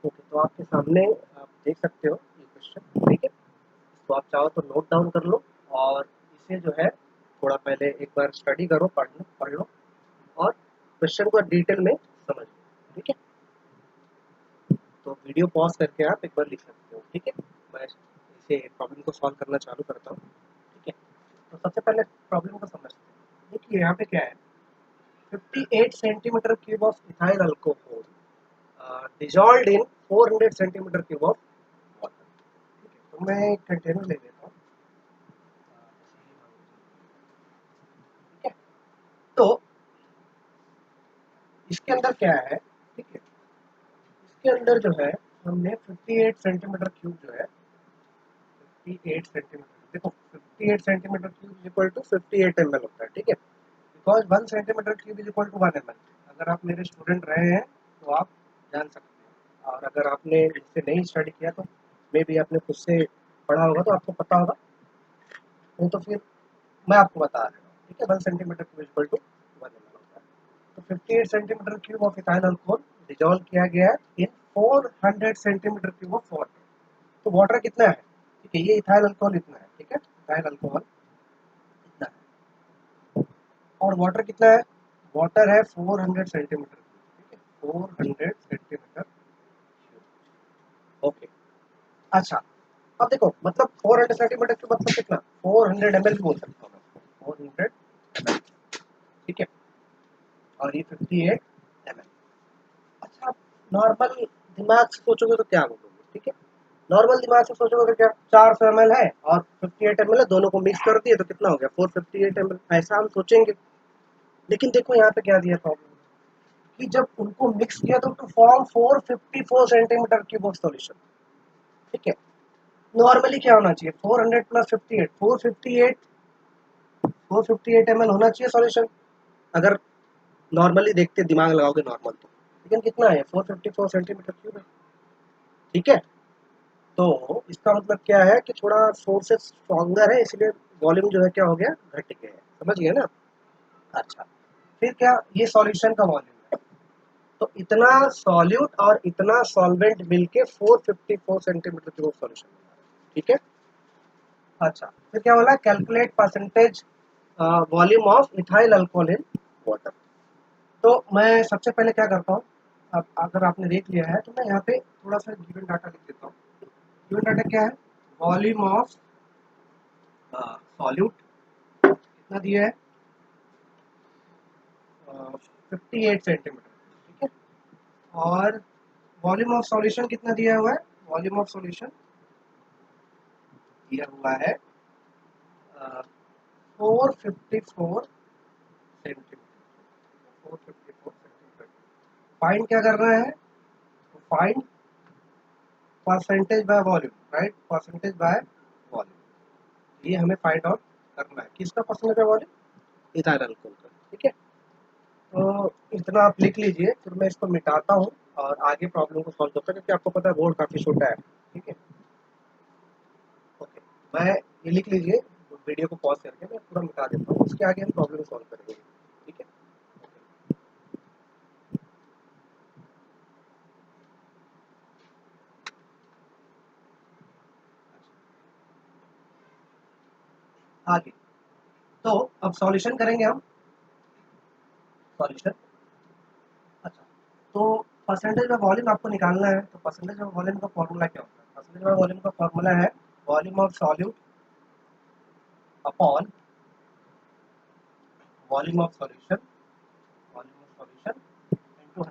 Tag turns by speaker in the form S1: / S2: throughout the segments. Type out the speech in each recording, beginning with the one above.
S1: Okay, तो आपके सामने आप देख सकते हो ये क्वेश्चन, ठीक है। तो आप चाहो तो नोट डाउन कर लो और इसे जो है थोड़ा पहले एक बार स्टडी करो, पढ़ लो और क्वेश्चन को डिटेल में समझ लो, ठीक है। तो वीडियो पॉज करके आप एक बार लिख सकते हो, ठीक है। मैं इसे प्रॉब्लम को सॉल्व करना चालू करता हूँ, ठीक है। तो सबसे पहले प्रॉब्लम को समझते हैं। देखिए यहाँ पे क्या है, 58 centimetre cube of ethyl alcohol dissolved in 400 centimetre cube of water, ठीक है। तो मैं एक कंटेनर ले लेता हूँ, ठीक है। तो इसके अंदर क्या है, ठीक है। इसके अंदर जो है हमने 58 सेंटीमीटर क्यूब जो है, 58 सेंटीमीटर, देखो 58 centimetre cube is equal to 58 ml होता है, ठीक है। Because 1 centimetre cube is equal to 1 ml। अगर आप मेरे स्टूडेंट रहे हैं तो आप जान सकते हैं, और अगर आपने इससे नहीं स्टडी किया तो मे भी आपने खुद से पढ़ा होगा तो आपको पता होगा, नहीं तो फिर मैं आपको बता रहा हूँ, ठीक है। 1 centimetre cube equal to 1 ml होता है। तो 58 centimetre cube of ethyl alcohol dissolve किया गया है in 400 centimetre cube of water. तो वाटर कितना है, ठीक है, ये इथाइल अल्कोहल इतना है, ठीक है। इथाइल अल्कोहल इतना है और वाटर कितना है, वाटर है 400 सेंटीमीटर, ठीक है, 400 सेंटीमीटर। ओके, अच्छा। अब देखो मतलब 400 सेंटीमीटर क्यूब मतलब कितना, 400 ml बोल सकता हूँ मैं, 400 ml, ठीक है। और ये 58 ml। अच्छा, नॉर्मल दिमाग से सोचोगे तो क्या बोलोगे, ठीक है। नॉर्मल दिमाग से सोचोगे तो क्या, 400 ml है और 58 ml है, दोनों को मिक्स कर दिए तो कितना हो गया, 458 ml, ऐसा हम सोचेंगे। लेकिन देखो यहाँ पे क्या दिया प्रॉब्लम, कि जब उनको मिक्स किया तो form 454 centimetre cube of solution, ठीक है। नॉर्मली क्या होना चाहिए, 400 प्लस 58, 458, 458 ml होना चाहिए सॉल्यूशन, अगर नॉर्मली देखते दिमाग लगाओगे नॉर्मल तो। लेकिन कितना है, 454 सेंटीमीटर क्यूब है, ठीक है। तो इसका मतलब क्या है कि थोड़ा सोर्सेस स्ट्रॉन्गर है, इसलिए वॉल्यूम जो है क्या हो गया, घट गया है, समझ गए ना। अच्छा, फिर क्या, ये सॉल्यूशन का वॉल्यूम है। तो इतना सॉल्यूट और इतना सॉल्वेंट मिलके 454 सेंटीमीटर क्यूब सॉल्यूशन बना रहा है, ठीक है। अच्छा, फिर क्या बोला, calculate percentage volume of ethyl alcohol in water. तो मैं सबसे पहले क्या करता हूँ, अब अगर आपने देख लिया है तो मैं यहाँ पे थोड़ा सा गिवन डाटा लिख देता हूँ। गिवन डाटा क्या है, वॉल्यूम ऑफ सॉल्यूट कितना दिया है, 58 सेंटीमीटर, ठीक है। और वॉल्यूम ऑफ सॉल्यूशन कितना दिया हुआ है, वॉल्यूम ऑफ सॉल्यूशन दिया हुआ है 454 सेंटीमीटर, 454 सेंटीमीटर। फाइंड क्या करना है, find percentage by volume, right, percentage by volume, ये हमें फाइंड आउट करना है, किसका percentage by volume, ethyl alcohol का, ठीक है। तो इतना आप लिख लीजिए, फिर मैं इसको मिटाता हूँ और आगे प्रॉब्लम को सॉल्व करता हूँ, क्योंकि आपको पता है बोर्ड काफी छोटा है, ठीक है। ओके, मैं ये लिख लीजिए, वीडियो को पॉज करके मैं पूरा मिटा देता हूँ, उसके आगे हम प्रॉब्लम सॉल्व करेंगे, ठीक है। आगे तो अब सॉल्यूशन करेंगे हम, सॉल्यूशन। अच्छा, तो परसेंटेज ऑफ वॉल्यूम आपको निकालना है, तो परसेंटेज ऑफ वॉल्यूम का फॉर्मूला क्या होता है, परसेंटेज ऑफ वॉल्यूम का फॉर्मूला है volume of solute upon volume of solution, volume of solution into 100,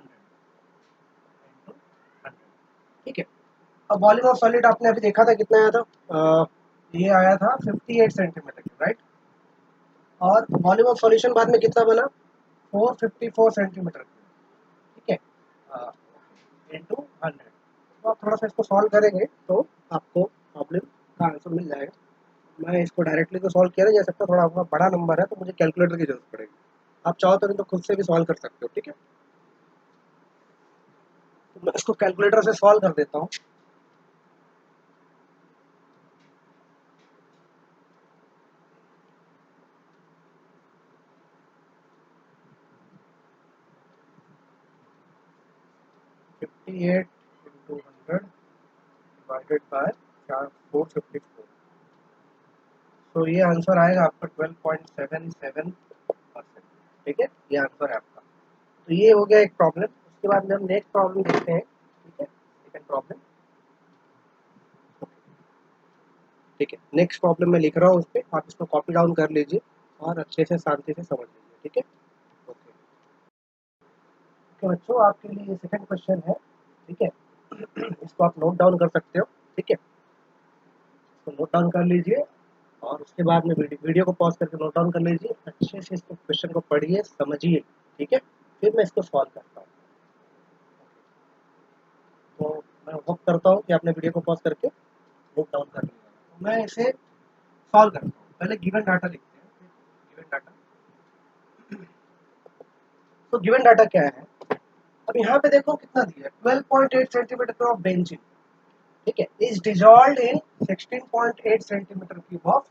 S1: into 100, ठीक है। अब वॉल्यूम ऑफ सॉलिड आपने अभी देखा था कितना आया था, ये आया था 58 सेंटीमीटर, राइट। और वॉल्यूम ऑफ सॉल्यूशन बाद में कितना बना, 454 सेंटीमीटर, ठीक है, इनटू 100। तो आप थोड़ा सा इसको सॉल्व करेंगे तो आपको प्रॉब्लम का आंसर मिल जाएगा। मैं इसको डायरेक्टली तो सॉल्व किया नहीं जा सकता, थोड़ा आपका बड़ा नंबर है तो मुझे कैलकुलेटर की जरूरत पड़ेगी। आप चाहो तो नहीं तो खुद से भी सॉल्व कर सकते हो, ठीक है। तो मैं इसको कैलकुलेटर से सॉल्व कर देता हूँ। 200 डिवाइडेड बाय 454, तो ये आंसर आएगा आपका 12.77%। ठीक है, ये आंसर है आपका। तो ये हो गया एक प्रॉब्लम। उसके बाद में हम नेक्स्ट प्रॉब्लम देखते हैं। ठीक है, सेकंड प्रॉब्लम। ठीक है, नेक्स्ट प्रॉब्लम मैं लिख रहा हूँ, उस पर आप इसको कॉपी डाउन कर लीजिए और अच्छे से शांति से समझ लीजिए। ठीक है, ओके। ओके बच्चों, आपके लिए ये सेकंड क्वेश्चन है। ठीक है, इसको आप नोट डाउन कर सकते हो। ठीक है, इसको नोट डाउन कर लीजिए और उसके बाद में वीडियो को पॉज करके नोट डाउन कर लीजिए। अच्छे से इसको क्वेश्चन को पढ़िए, समझिए। ठीक है, फिर मैं इसको सॉल्व करता हूँ। तो मैं होप करता हूँ कि आपने वीडियो को पॉज करके नोट डाउन कर लिया। तो मैं इसे सॉल्व करता हूँ। पहले गिवन डाटा लिखते हैं। गिवन डाटा, तो गिवन डाटा क्या है? अब यहाँ पे देखो कितना दिया है, 12.8 सेंटीमीटर ऑफ बेंजीन। ठीक है, is dissolved in 16.8 centimetre cube of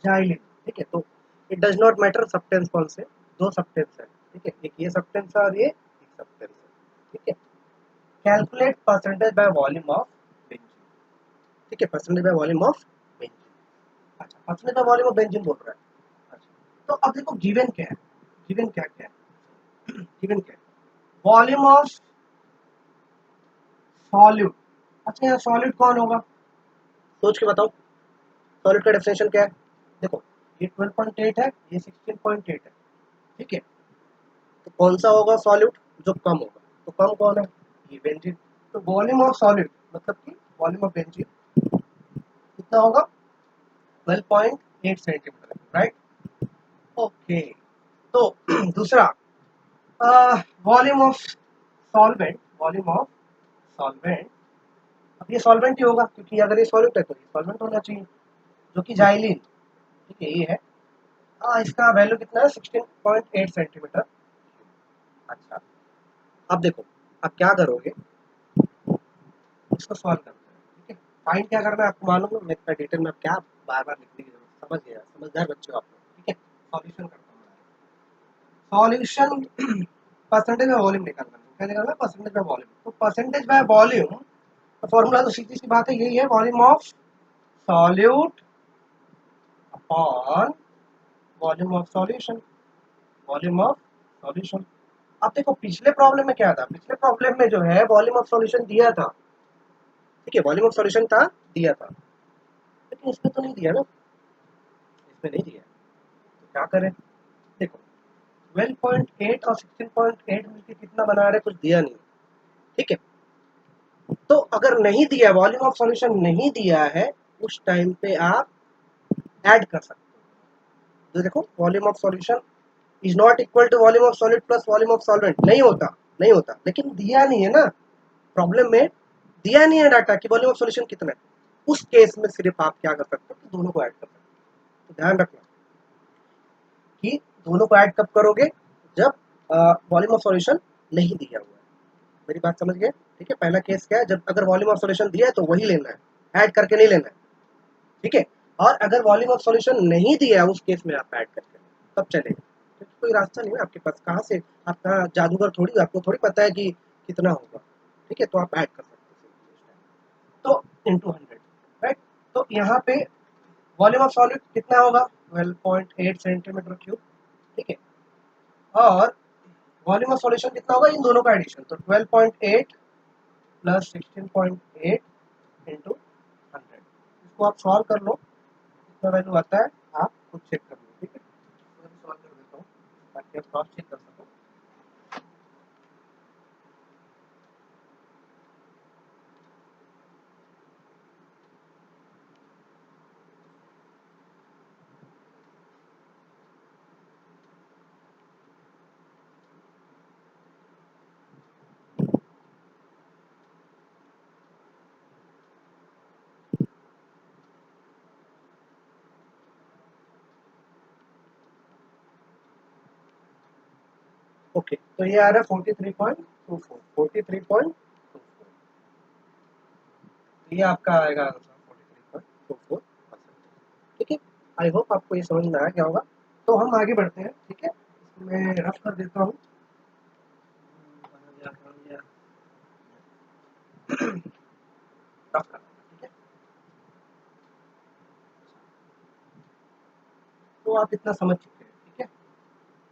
S1: xylene. ठीक है, तो it does not matter substance कौन से, दो सब्सटेंस है। ठीक है, एक ये सब्सटेंस है और ये एक सब्सटेंस है। ठीक है, calculate percentage by volume of benzene. ठीक है, percentage by volume of benzene. अच्छा, percentage by volume of benzene बोल रहा है। अच्छा, तो अब देखो गिवन क्या है, गिवन क्या क्या है, गिवन क्या है, वॉल्यूम ऑफ सॉल्यूट। अच्छा, यहाँ सॉल्यूट कौन होगा, सोच के बताओ। सॉल्यूट का डेफिनेशन क्या है? देखो, ये 12.8 है, ये 16.8 है। ठीक है, तो कौन सा होगा सॉल्यूट जो कम होगा? तो कम कौन है? ये बेंजीन। तो वॉल्यूम ऑफ सॉल्यूट मतलब कि वॉल्यूम ऑफ बेंजीन कितना होगा? 12.8 सेंटीमीटर, राइट। ओके, तो दूसरा, volume of solvent, volume of solvent. अब ये सॉल्वेंट ही होगा क्योंकि अगर ये सॉल्यूट है तो ये सॉल्वेंट होना चाहिए, जो कि जाइलिन। ठीक है, ये है। इसका वैल्यू कितना है? 16.8 सेंटीमीटर। अच्छा, अब देखो, अब क्या करोगे, इसको सॉल्व करते हैं। ठीक है, फाइंड क्या करना है आपको मालूम है, मैं डिटेल में क्या बार बार लिखने की जरूरत, समझ गया, समझदार बच्चे हो आप लोग। ठीक है, सॉल्यूशन करता हूँ। सॉल्यूशन परसेंटेज बाय वॉल्यूम निकालना है। क्या निकालना है? Percentage by volume. तो परसेंटेज बाय वॉल्यूम तो फॉर्मूला तो सीधी सी बात है, यही है, volume of solute upon volume of solution, volume of solution. अब देखो पिछले प्रॉब्लम में क्या था, पिछले प्रॉब्लम में जो है वॉल्यूम ऑफ सॉल्यूशन दिया था। ठीक है, वॉल्यूम ऑफ सॉल्यूशन था, दिया था, लेकिन इसमें तो नहीं दिया ना, इसमें नहीं दिया। तो क्या करें? देखो, 12.8 और 16.8 मिलकर कितना बना रहे, कुछ दिया नहीं। ठीक है, तो अगर नहीं दिया, वॉल्यूम ऑफ सॉल्यूशन नहीं दिया है, उस टाइम पे आप ऐड कर सकते हो। तो देखो, volume of solution is not equal to volume of solid plus volume of solvent, नहीं होता, नहीं होता। लेकिन दिया नहीं है ना, प्रॉब्लम में दिया नहीं है डाटा कि वॉल्यूम ऑफ सॉल्यूशन कितना है। उस केस में सिर्फ आप क्या कर सकते हो कि दोनों को ऐड कर सकते हो। तो ध्यान रखना कि दोनों को ऐड कब करोगे, जब वॉल्यूम ऑफ सॉल्यूशन नहीं दिया हुआ है। मेरी बात समझ गए? ठीक है, पहला केस क्या है, जब अगर वॉल्यूम ऑफ सॉल्यूशन दिया है तो वही लेना है, ऐड करके नहीं लेना है। ठीक है, और अगर वॉल्यूम ऑफ सॉल्यूशन नहीं दिया है, उस केस में आप ऐड करके तब चलेगा। तो कोई रास्ता नहीं है आपके पास, कहाँ से आप, कहाँ जादूगर थोड़ी, आपको थोड़ी पता है कि कितना होगा। ठीक है, तो आप ऐड कर सकते हो तो इनटू 100, राइट। तो यहाँ पे वॉल्यूम ऑफ सॉलिड कितना होगा? 12.8 सेंटीमीटर क्यूब। ठीक है, और वॉल्यूम ऑफ सॉल्यूशन कितना होगा? इन दोनों का एडिशन, तो 12.8 प्लस 16.8 इंटू 100। इसको आप सॉल्व कर लो, कितना वैल्यू आता है आप खुद चेक कर लो। ठीक है, मैं सॉल्व कर देता हूँ ताकि आप क्रॉस चेक कर सको। ओके, तो ये आ रहा है 43.24, 43.24। ये आपका आएगा आंसर 43.24%। ठीक है, आई होप आपको ये समझ में आ गया होगा। तो हम आगे बढ़ते हैं। ठीक है, मैं रफ कर देता हूँ। रफ करना, ठीक है। तो आप इतना समझ चुके हैं, ठीक है।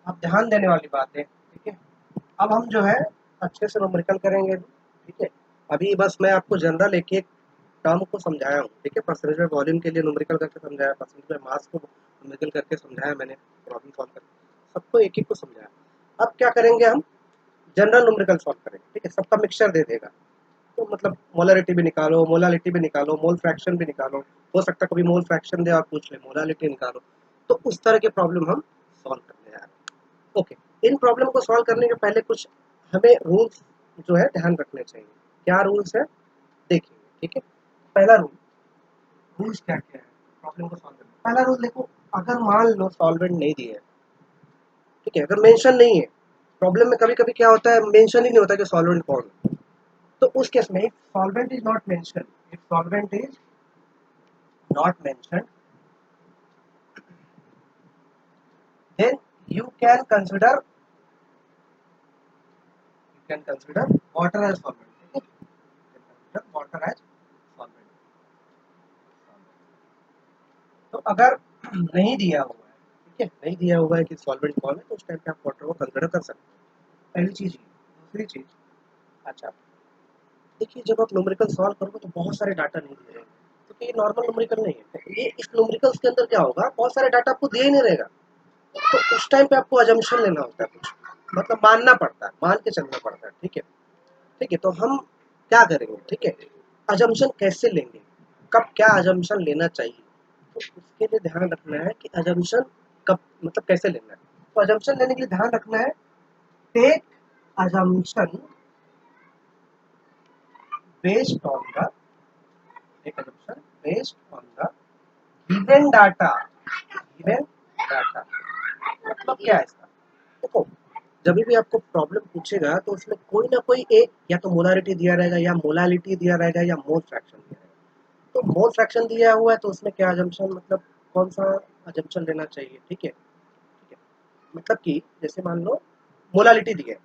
S1: आप ध्यान देने वाली बात है, ठीक है। अब हम जो है अच्छे से न्यूमेरिकल करेंगे, ठीक है। अभी बस मैं आपको जनरल एक एक टर्म को समझाया हूँ, ठीक है। परसेंटेज में वॉल्यूम के लिए न्यूमेरिकल करके समझाया, परसेंटेज में मास को न्यूमेरिकल करके समझाया मैंने, प्रॉब्लम सॉल्व करके सबको एक एक को समझाया। अब क्या करेंगे हम, जनरल न्यूमेरिकल सॉल्व करेंगे, ठीक है। सबका मिक्सचर दे देगा, तो मतलब मोलरिटी भी निकालो, मोलालिटी भी निकालो, मोल फ्रैक्शन भी निकालो, हो सकता है कभी मोल फ्रैक्शन दे और पूछ ले मोलालिटी निकालो, तो उस तरह के प्रॉब्लम हम सॉल्व करने जा रहे हैं। ओके, इन प्रॉब्लम को सॉल्व करने के पहले कुछ हमें रूल्स जो है ध्यान रखने चाहिए। क्या रूल्स है देखिए, ठीक है। पहला रूल, रूल्स क्या क्या है प्रॉब्लम को सॉल्व करने, पहला रूल देखो, अगर मान लो सॉल्वेंट नहीं दिए, ठीक है, अगर मेंशन नहीं है प्रॉब्लम में, कभी कभी क्या होता है मेंशन ही नहीं होता कि सॉल्वेंट कौन है, तो उस केस में solvent is not mention, if solvent is not mentioned, then you can consider water as solvent, ठीक है। You can consider water as solvent। तो अगर नहीं दिया हुआ है, ठीक है, नहीं दिया हुआ है कि सॉल्वेंट कौन है, तो उस टाइम पे आप वाटर को कंसिडर कर सकते हैं। पहली चीज ये। दूसरी चीज, अच्छा देखिए, जब आप न्यूमेरिकल सॉल्व करोगे तो बहुत सारे डाटा नहीं दे रहे हैं, क्योंकि ये नॉर्मल न्यूमेरिकल नहीं है। तो ये इस न्यूमेरिकल्स के अंदर क्या होगा, बहुत सारे डाटा आपको दिए ही नहीं रहेगा, तो उस टाइम पे आपको अजम्पशन लेना होता है, कुछ मतलब मानना पड़ता है, मान के चलना पड़ता है, ठीक है। ठीक है, तो हम क्या करेंगे, ठीक है, अजम्पशन कैसे लेंगे, कब क्या अजम्पशन लेना चाहिए, तो उसके लिए ध्यान रखना है कि अजम्पशन कब मतलब कैसे लेना है। तो अजम्पशन लेने के लिए ध्यान रखना है, take assumption based on the take assumption based on the given data, given data मतलब क्या है इसका, देखो जब भी आपको प्रॉब्लम पूछेगा तो उसमें कोई ना कोई एक या तो मोलारिटी दिया रहेगा, या मोलालिटी दिया रहेगा, या मोल फ्रैक्शन दिया रहेगा। तो मोल फ्रैक्शन दिया हुआ है तो उसमें क्या अजम्पशन मतलब कौन सा अजम्पशन लेना चाहिए, ठीक है, ठीक है। मतलब कि जैसे मान लो मोलालिटी दी है,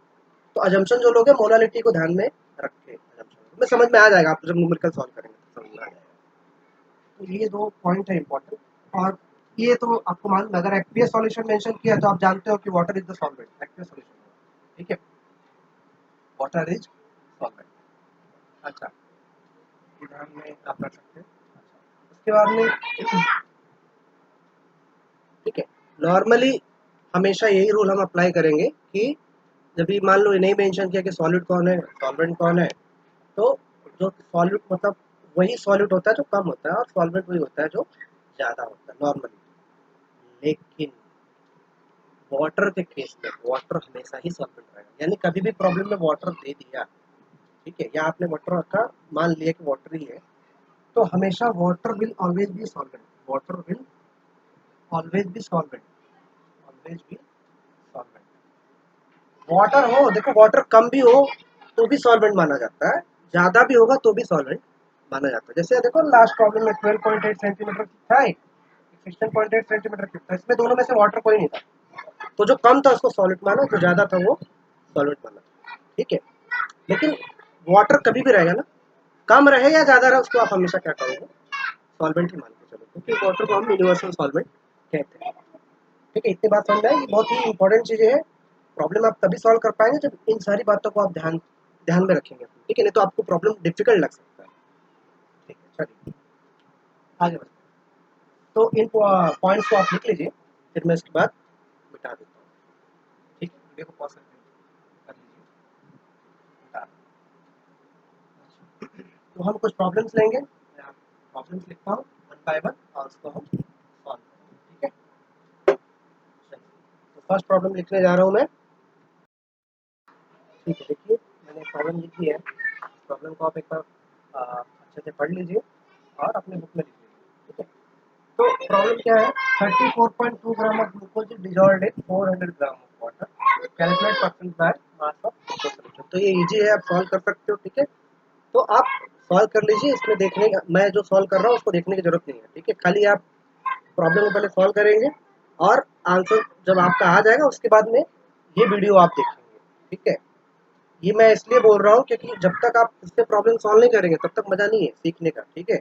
S1: तो अजम्पशन जो लोग हैं मोलालिटी को ध्यान में रख के अजम्पशन में समझ में आ जाएगा, आप जब न्यूमेरिकल सॉल्व करेंगे तो समझ में आ जाएगा। तो ये दो पॉइंट है इंपॉर्टेंट। और ये तो आपको मालूम, अगर एक्वियस सॉल्यूशन मेंशन किया तो आप जानते हो कि water is the solvent, aqueous solution, ठीक है, वाटर इज सॉल्वेंट। अच्छा, ध्यान में आप रख सकते हैं। अच्छा, उसके बाद में, ठीक है, नॉर्मली हमेशा यही रूल हम अप्लाई करेंगे कि जब भी मान लो नहीं मेंशन किया कि सॉलिड कौन है, सॉल्वेंट कौन है, तो जो सॉलिड मतलब वही सॉलिड होता है जो कम होता है, और सॉल्वेंट वही होता है जो ज़्यादा होता है नॉर्मली। लेकिन वाटर के केस में वाटर हमेशा ही सॉल्वेंट रहेगा, यानी कभी भी प्रॉब्लम में वाटर दे दिया, ठीक है, या आपने वाटर रखा, मान लिया कि वाटर ही है, तो हमेशा water will always be solvent, water will always be solvent, always be solvent. Water हो, देखो वाटर कम भी हो तो भी सॉल्वेंट माना जाता है, ज्यादा भी होगा तो भी सॉल्वेंट माना जाता है। जैसे देखो लास्ट प्रॉब्लम में 12.8 सेंटीमीटर था, 16.8 सेंटीमीटर था, इसमें दोनों में से वाटर कोई नहीं था, तो जो कम था उसको सॉलिड माना, जो ज्यादा था वो सॉलिड माना, ठीक है। लेकिन वाटर कभी भी रहेगा ना, कम रहे या ज्यादा रहे, उसको आप हमेशा क्या करोगे, सॉल्वेंट ही मान के चलो, क्योंकि वाटर को हम यूनिवर्सल सॉल्वेंट कहते हैं, ठीक है। इतनी बात समझ में आई, बहुत ही इंपॉर्टेंट चीजें है। प्रॉब्लम आप तभी सॉल्व कर पाएंगे जब इन सारी बातों को आप ध्यान ध्यान में रखेंगे, ठीक है, नहीं तो आपको प्रॉब्लम डिफिकल्ट लग सकता है, ठीक है। चलिए आगे बढ़ते हैं। तो इन पॉइंट्स को आप लिख लीजिए, फिर मैं इसके बाद मिटा देता हूँ, ठीक है। वीडियो को पॉज करके कर लीजिए, मिटा दें। तो हम कुछ प्रॉब्लम्स लेंगे, मैं आप प्रॉब्लम्स लिखता हूँ वन बाय वन, और उसको हम सॉल्व करेंगे, ठीक है। चलिए, तो फर्स्ट प्रॉब्लम लिखने जा रहा हूँ मैं, ठीक है। देखिए मैंने प्रॉब्लम लिखी है, प्रॉब्लम को आप एक बार अच्छे से पढ़ लीजिए और अपने बुक में लिख लीजिए, ठीक है। तो प्रॉब्लम क्या है, 34.2 gram of glucose dissolved in 400 gram of water, calculate percent by mass of glucose solution. तो ये इजी है, आप सॉल्व कर सकते हो, ठीक है। तो आप सॉल्व कर लीजिए, इसमें देखने का, मैं जो सॉल्व कर रहा हूँ उसको देखने की जरूरत नहीं है, ठीक है। खाली आप प्रॉब्लम को पहले सॉल्व करेंगे, और आंसर जब आपका आ जाएगा उसके बाद में ये वीडियो आप देखेंगे, ठीक है। ये मैं इसलिए बोल रहा हूँ क्योंकि जब तक आप इससे प्रॉब्लम सॉल्व नहीं करेंगे तब तक मजा नहीं है सीखने का, ठीक है।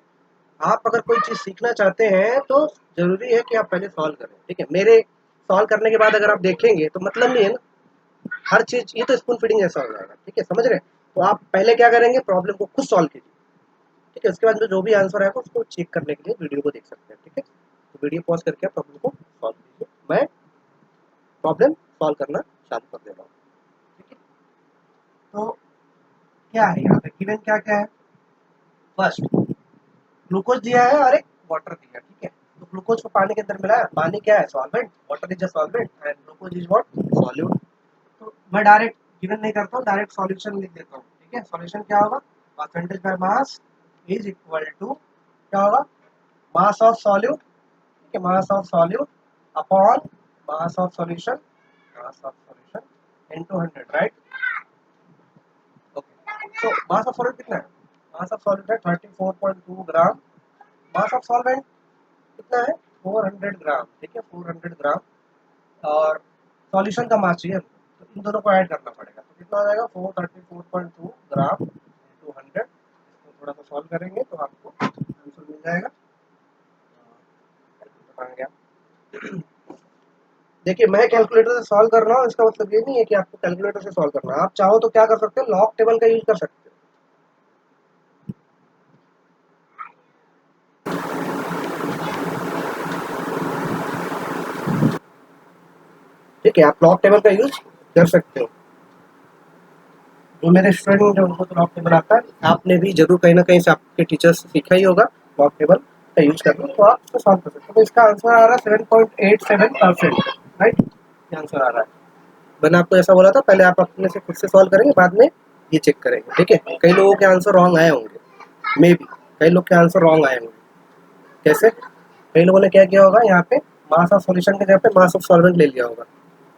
S1: आप अगर कोई चीज सीखना चाहते हैं तो जरूरी है कि आप पहले सॉल्व करें, ठीक है। मेरे सॉल्व करने के बाद अगर आप देखेंगे तो मतलब नहीं है ना, हर चीज ये तो स्पून फीडिंग जैसा हो जाएगा, ठीक है, समझ रहे हैं। तो आप पहले क्या करेंगे, प्रॉब्लम को खुद सॉल्व कीजिए, ठीक है। उसके बाद में जो भी आंसर आएगा उसको चेक करने के लिए वीडियो को देख सकते हैं, ठीक है। तो वीडियो पॉज करके आप प्रॉब्लम को सॉल्व कीजिए, मैं प्रॉब्लम सॉल्व करना चालू कर दे रहा हूँ, ठीक है। तो क्या है यहाँ पे गिवन, क्या क्या है। फर्स्ट ग्लूकोज दिया है और एक वाटर दिया है, ठीक है। तो ग्लूकोज को पानी के अंदर मिलाया, पानी क्या है, solvent, water is a solvent and glucose is what, solute. तो मैं डायरेक्ट गिवन नहीं करता हूँ, डायरेक्ट सॉल्यूशन लिख देता हूँ, ठीक है। सॉल्यूशन क्या होगा, percentage by mass is equal to क्या होगा, मास ऑफ सॉल्यूट, ठीक है, mass of solute upon mass of solution, mass of solution into 100, right. Okay, तो मास ऑफ सॉल्यूट कितना है, मास ऑफ सॉल्यूट है 34.2 ग्राम, मास ऑफ सॉल्वेंट कितना है 400 ग्राम, ठीक है, 400 ग्राम। और सॉल्यूशन का मास चाहिए, तो इन दोनों को ऐड करना पड़ेगा, तो कितना आ जाएगा 434.2 ग्राम इंटू 100। इसको थोड़ा सा सॉल्व करेंगे तो आपको आंसर मिल जाएगा। देखिए मैं कैलकुलेटर से सॉल्व कर रहा हूँ, इसका मतलब ये नहीं है कि आपको कैलकुलेटर से सॉल्व करना है। आप चाहो तो क्या कर सकते हो, लॉग टेबल का यूज कर सकते हो, ठीक है। आप लॉग टेबल का यूज कर सकते हो। जो मेरे स्टूडेंट है उनको तो लॉग टेबल आता है, आपने भी जरूर कहीं ना कहीं से आपके टीचर से सीखा ही होगा लॉग टेबल का यूज करना, तो आप इसको सॉल्व कर सकते हो। तो इसका आंसर आ रहा है 7.87%, राइट, ये आंसर आ रहा है। मैंने आपको ऐसा बोला था, पहले आप अपने से खुद से सॉल्व करेंगे, बाद में ये चेक करेंगे, ठीक है। कई लोगों के आंसर रॉन्ग आए होंगे, मे बी कई लोग के आंसर रॉन्ग आए होंगे। कैसे, कई लोगों ने क्या किया होगा, यहाँ पे मास ऑफ सॉल्यूशन के जगह पे मास ऑफ सॉल्वेंट ले लिया होगा,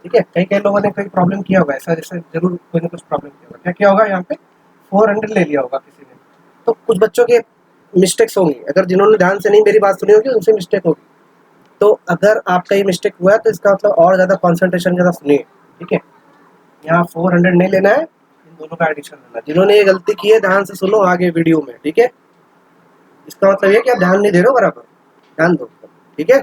S1: ठीक है। कई कई लोगों ने कोई प्रॉब्लम किया होगा ऐसा, जैसे जरूर कोई ना कुछ प्रॉब्लम किया होगा। क्या किया होगा, यहाँ पे 400 ले लिया होगा किसी ने। तो कुछ बच्चों के मिस्टेक्स होंगी, अगर जिन्होंने ध्यान से नहीं मेरी बात सुनी होगी उनसे मिस्टेक होगी। तो अगर आपका ये मिस्टेक हुआ है तो इसका मतलब और ज़्यादा कॉन्सेंट्रेशन के साथ सुनिए, ठीक है। यहाँ 400 नहीं लेना है, इन दोनों का एडिशन लेना है। जिन्होंने ये गलती की है ध्यान से सुनो आगे वीडियो में, ठीक है। इसका मतलब ये कि आप ध्यान नहीं दे रहे हो बराबर, ध्यान दो, ठीक है।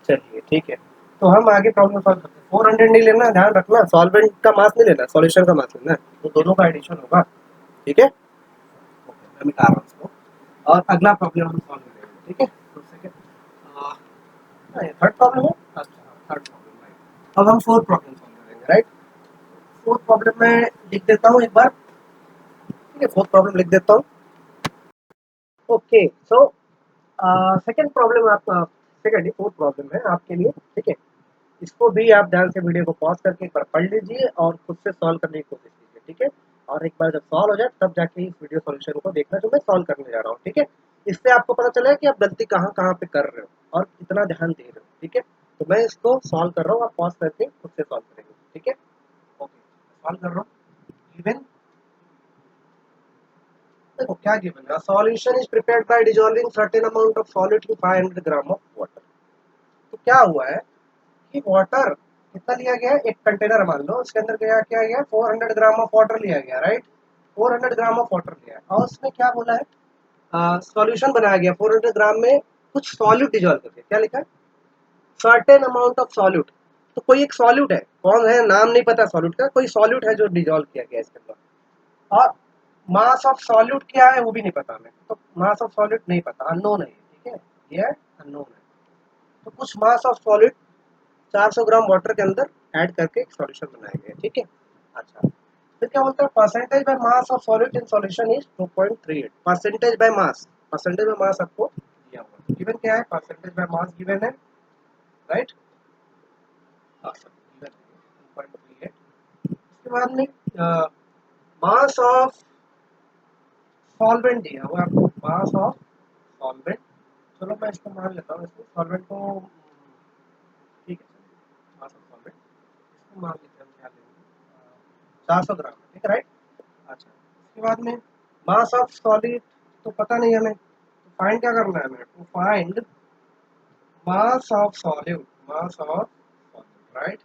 S1: चलिए ठीक है, तो हम आगे प्रॉब्लम सॉल्व करते हैं। 400 नहीं लेना, ध्यान रखना, सॉल्वेंट का मास नहीं लेना, सॉल्यूशन का मास लेना है, तो दोनों का एडिशन होगा, ठीक है। ओके, मैं मिटा रहा हूँ इसको और अगला प्रॉब्लम हम सॉल्व करेंगे, ठीक है। तो सेकंड थर्ड प्रॉब्लम है, अच्छा थर्ड प्रॉब्लम, राइट। अब हम फोर्थ प्रॉब्लम सॉल्व करेंगे, राइट। फोर्थ प्रॉब्लम में लिख देता हूँ एक बार, ठीक है, फोर्थ प्रॉब्लम लिख देता हूँ। ओके, सो सेकंड प्रॉब्लम आपका, सेकंड ही फोर्थ प्रॉब्लम है आपके लिए, ठीक है। इसको भी आप ध्यान से वीडियो को पॉज करके एक बार पढ़ लीजिए और खुद से सॉल्व करने की कोशिश कीजिए, ठीक है। और एक बार जब सॉल्व हो जाए तब जाके इस वीडियो सॉल्यूशन को देखना जो मैं सॉल्व करने जा रहा हूँ, ठीक है। इससे आपको पता चलेगा कि आप गलती कहाँ कहाँ पे कर रहे हो और कितना ध्यान दे रहे हो, ठीक है। तो मैं इसको सॉल्व कर रहा हूँ, आप पॉज करके खुद से सॉल्व करेंगे, ठीक है। ओके, सॉल्व कर रहा हूँ। गिवन, देखो क्या गिवन है, solution is prepared by dissolving certain amount of solid in 500 gram of water. तो क्या हुआ है कि वाटर कितना लिया गया है, एक कंटेनर मान लो, उसके अंदर क्या क्या गया, 400 ग्राम ऑफ वाटर लिया गया, राइट। 400 ग्राम ऑफ वाटर लिया है और उसमें क्या बोला है, सॉल्यूशन बनाया गया 400 ग्राम में, कुछ सॉल्यूट डिजोल्व करके, क्या लिखा है, सर्टेन अमाउंट ऑफ सॉल्यूट। तो कोई एक सॉल्यूट है, कौन है नाम नहीं पता सॉल्यूट का, कोई सॉल्यूट है जो डिजोल्व किया गया इसके अंदर। और मास ऑफ सॉल्यूट क्या है वो भी नहीं पता हमें, तो मास ऑफ सॉल्यूट नहीं पता, अननोन है, ठीक है, ये अननोन है। तो कुछ मास ऑफ सॉल्यूट 400 ग्राम वाटर के अंदर ऐड करके एक सॉल्यूशन बनाया गया, ठीक है। अच्छा, फिर क्या बोलते हैं, percentage by mass of solute in solution is 2.38, percentage by mass, percentage by मास आपको दिया हुआ है, गिवन क्या है, परसेंटेज बाय मास गिवन है, राइट। गिवन है 2.38। इसके बाद में मास ऑफ सॉल्वेंट दिया हुआ है आपको, मास ऑफ सॉल्वेंट, चलो मैं इसको मान लेता हूँ, इसको सॉल्वेंट को, ठीक है, मास ऑफ सॉल्वेंट इसको मान लेते हैं, हम क्या लेंगे, 400 ग्राम, ठीक है, राइट। अच्छा, इसके बाद में मास ऑफ सॉलिड तो पता नहीं हमें, तो फाइंड क्या करना है हमें, to find mass of solid, mass of solid, right.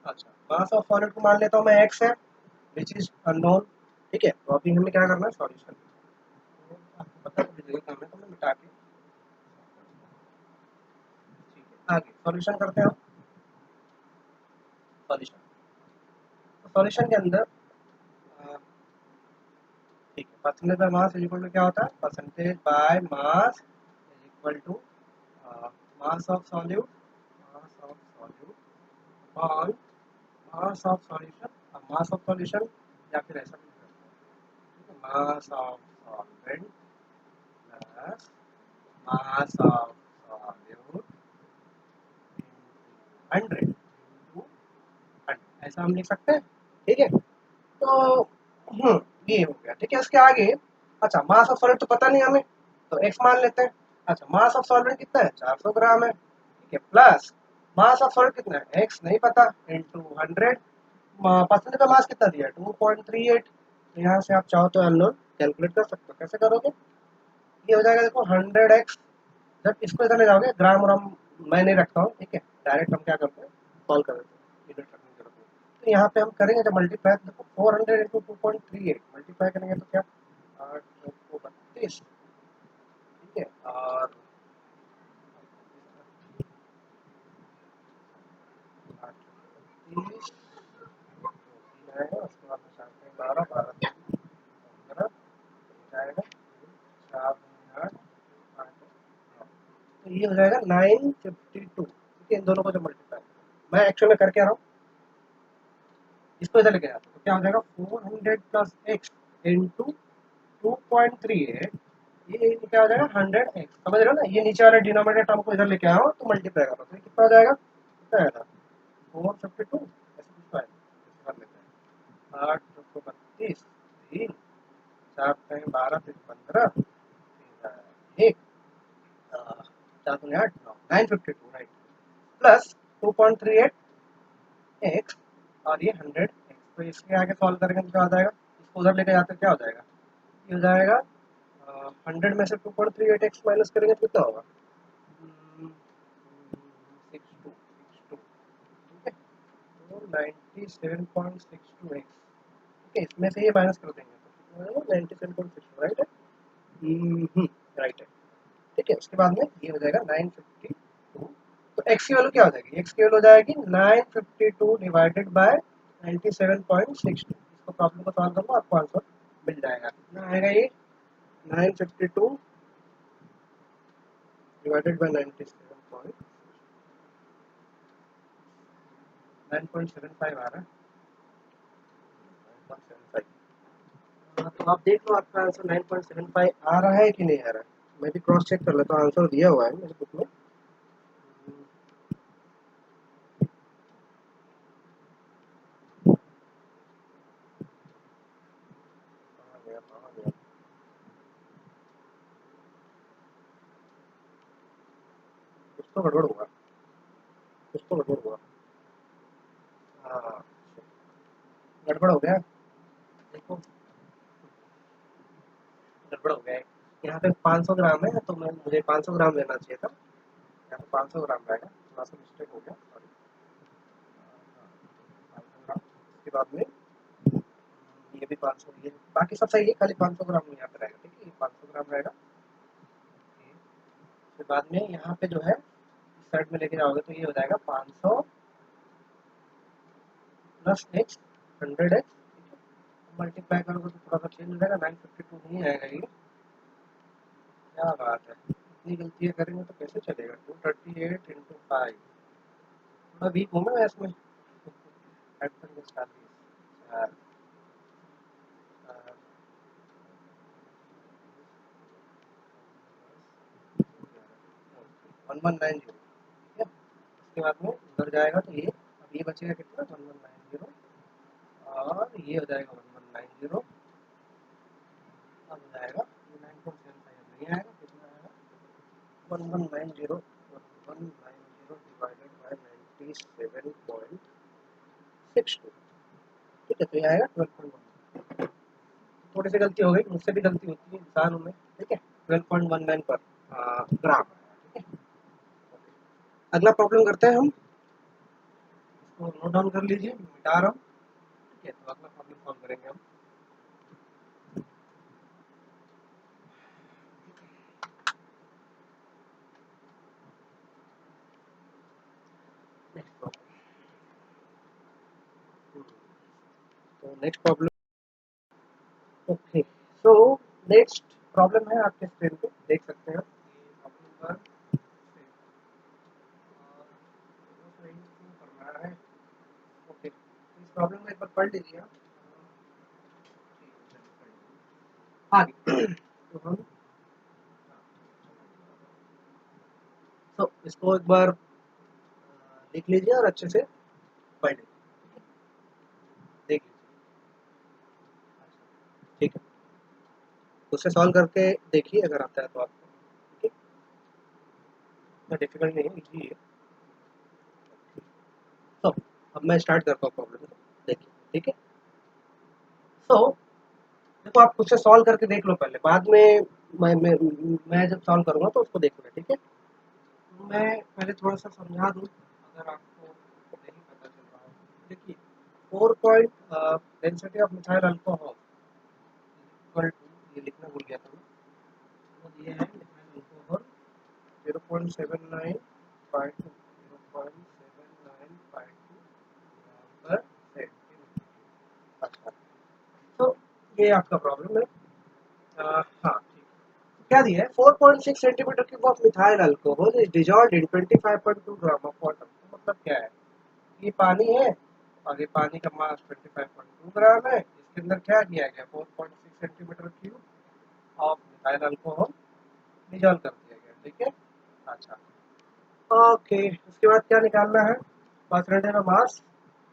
S1: अच्छा, मास ऑफ सॉलिड को मान लेता हूँ मैं एक्स है, विच इज अननोन। ठीक है, तो अभी हमें क्या करना है, सॉल्यूशन। तो आपको पता है जगह काम है तो मैं मिटा के, ठीक है, आगे सॉल्यूशन करते हैं हम। सॉल्यूशन, तो सॉल्यूशन के अंदर ठीक है, percentage by mass is equal to क्या होता है, percentage by mass is equal to mass of solute, mass of solute on mass of solution. अब मास ऑफ सॉल्यूशन या फिर ऐसा भी कर सकते हैं, मास of solvent plus mass of solute 100 into 100, ऐसा हम लिख सकते हैं। ठीक है, तो ये हो गया। ठीक है, इसके आगे अच्छा मास ऑफ सॉल्वेंट तो पता नहीं हमें, तो एक्स मान लेते हैं। अच्छा मास ऑफ सॉल्वेंट कितना है, 400 ग्राम है। ठीक है, प्लस मास ऑफ सॉल्वेंट कितना है, एक्स नहीं पता, इंटू 100। परसेंटेज का मास कितना दिया है, 2.38। तो यहाँ से आप चाहो तो अननोन कैलकुलेट कर सकते हो। कैसे करोगे, ये हो जाएगा देखो 100x। जब इसको इधर ले जाओगे, ग्राम और हम मैं नहीं रखता हूँ, ठीक है, डायरेक्ट हम क्या करते हैं, सॉल्व कर देते हैं, यूनिट रखने की जरूरत नहीं। तो यहाँ पे हम करेंगे जब मल्टीप्लाई, देखो 400 इंटू 2.38 मल्टीप्लाई करेंगे तो क्या, 832। ठीक है, और 832 आएगा, उसके बाद में 4 12 12 15 जाएगा, 4 8 8। तो ये हो जाएगा 952। ठीक है, इन दोनों को जब मल्टीप्लाई, मैं एक्चुअल में करके आ रहा हूँ, इसको इधर लेके जाता हूँ तो क्या हो जाएगा, 400 प्लस एक्स इंटू 2.38, ये क्या हो जाएगा 100x। समझ रहे हो ना, ये नीचे वाले डिनोमिनेटर टर्म को इधर लेके आओ तो मल्टीप्लाई करो, तो ये कितना हो जाएगा, कितना आएगा 452, ऐसे कुछ तो आएगा। कर लेते हैं, 8 2 32 3 4 12 3 15 1 4 2 8 9 952 राइट, प्लस 2.38 एक्स और ये 100x। तो इसके आगे सॉल्व करेंगे तो क्या हो जाएगा, इसको उधर लेके जाते क्या हो जाएगा, ये हो जाएगा 100 में से 2.38x माइनस करेंगे तो कितना होगा, 62 ठीक है, तो 97.62x। ठीक है, इसमें से ये माइनस कर देंगे तो 97.62 राइट है, राइट है। ठीक है, उसके बाद में ये हो जाएगा 952। तो x की वैल्यू क्या हो जाएगी, x की वैल्यू हो जाएगी 952 डिवाइडेड बाय 97.62। इसको प्रॉब्लम को सॉल्व करो, आपको आंसर मिल जाएगा। कितना आएगा ये, 952 डिवाइडेड बाय 9.75 आ रहा है, 9.75। तो आप देख लो आपका आंसर 9.75 आ रहा है कि नहीं आ रहा है। मैं भी क्रॉस चेक कर लेता हूँ, आंसर दिया हुआ है मेरे बुक में। कुछ तो गड़बड़ हुआ, कुछ तो गड़बड़ हुआ। हाँ, गड़बड़ हो गया, देखो गड़बड़ हो गया है। यहाँ पे 500 ग्राम है तो मैं मुझे 500 ग्राम लेना चाहिए था, यहाँ पे 500 ग्राम रहेगा, थोड़ा सा मिस्टेक हो गया, सॉरी। 500 ग्राम, उसके बाद में ये भी 500, ये बाकी सब सही है, खाली 500 ग्राम यहाँ पे रहेगा। ठीक है, ये 500 ग्राम रहेगा। फिर बाद में यहाँ पे जो है इस साइड में लेके जाओगे तो ये हो जाएगा 500 प्लस एक्स 100x। मल्टीप्लाई करोगे तो थोड़ा सा चेंज हो जाएगा, 952 नहीं आएगा ये, क्या बात है, इतनी गलतियाँ करेंगे तो कैसे चलेगा। 238 इंटू 5, थोड़ा वीक हूँ मैं इसमें, ऐड करके 40 1190। ठीक है, उसके बाद में उधर जाएगा तो ये, अब ये बचेगा कितना 1190, और ये हो जाएगा 1190, अब हो जाएगा ये 9.75 नहीं आएगा, कितना आएगा 1190, 1190 डिवाइडेड बाय 97.62। ठीक है, तो ये आएगा 12.1। थोड़ी सी गलती हो गई, मुझसे भी गलती होती है, इंसान हूँ मैं। ठीक है, 12.19 पर ग्राम। ठीक है, अगला प्रॉब्लम करते हैं हम, इसको नोट डाउन कर लीजिए, मिटा रहा हूँ। ठीक है, तो अगला प्रॉब्लम सॉल्व करेंगे हम। नेक्स्ट प्रॉब्लम, तो next problem, okay, so next problem है आपके स्क्रीन पे देख सकते हैं आप, ये प्रॉब्लम नंबर करना है। ओके, इस प्रॉब्लम को एक बार पढ़ लीजिए आप। आगे तो हम, तो इसको एक बार लिख लीजिए और अच्छे से पढ़ लीजिए, देख लीजिए, ठीक है। उससे सॉल्व करके देखिए, अगर आता है तो आपको, ठीक है, इतना डिफिकल्ट नहीं है, इजी है। तो अब मैं स्टार्ट करता हूँ प्रॉब्लम को, देखिए, ठीक है। सो देखो, आप खुद से सॉल्व करके देख लो पहले, बाद में मैं जब सॉल्व करूँगा तो उसको देखूंगा, ठीक है। मैं पहले थोड़ा सा समझा दूँ, अगर आपको नहीं पता चल रहा हो। देखिए, 4 point density of methyl alcohol equal to, ये लिखना भूल गया था मैं, वो दिए हैं मिथाइल अल्कोहल 0.7952 पर सेंटीमीटर। अच्छा, तो ये आपका प्रॉब्लम है। हाँ, ठीक है। क्या दिया है, 4.6 centimetre cube of methyl alcohol is dissolved in 25.2 gram of water. मतलब क्या है, ये पानी है और ये पानी का मास 25.2 ग्राम है, इसके अंदर क्या किया गया, 4.6 centimetre cube of methyl alcohol dissolve कर दिया गया, ठीक है। अच्छा, ओके, उसके बाद क्या निकालना है, कॉन्सेंट्रेशन ऑफ मास,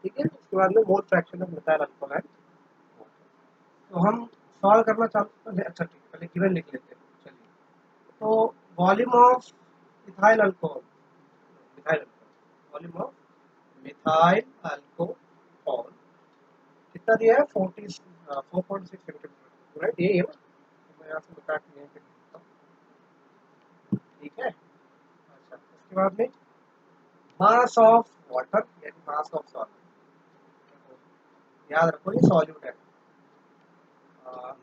S1: ठीक है। उसके बाद में मोल फ्रैक्शन ऑफ मिथाइल अल्कोहल। तो हम सॉल्व करना चाहते हैं, अच्छा ठीक है, पहले गिवन लिख लेते हैं, चलिए। तो volume of methyl alcohol, volume of methyl alcohol कितना दिया है, 4.6 सेंटीमीटर, राइट, ये है ना। तो मैं यहाँ से बता के यहीं पे लिखता हूँ, ठीक है। अच्छा, उसके बाद में मास ऑफ वाटर यानी मास ऑफ सॉल्यूट, याद रखो ये सॉल्यूट है।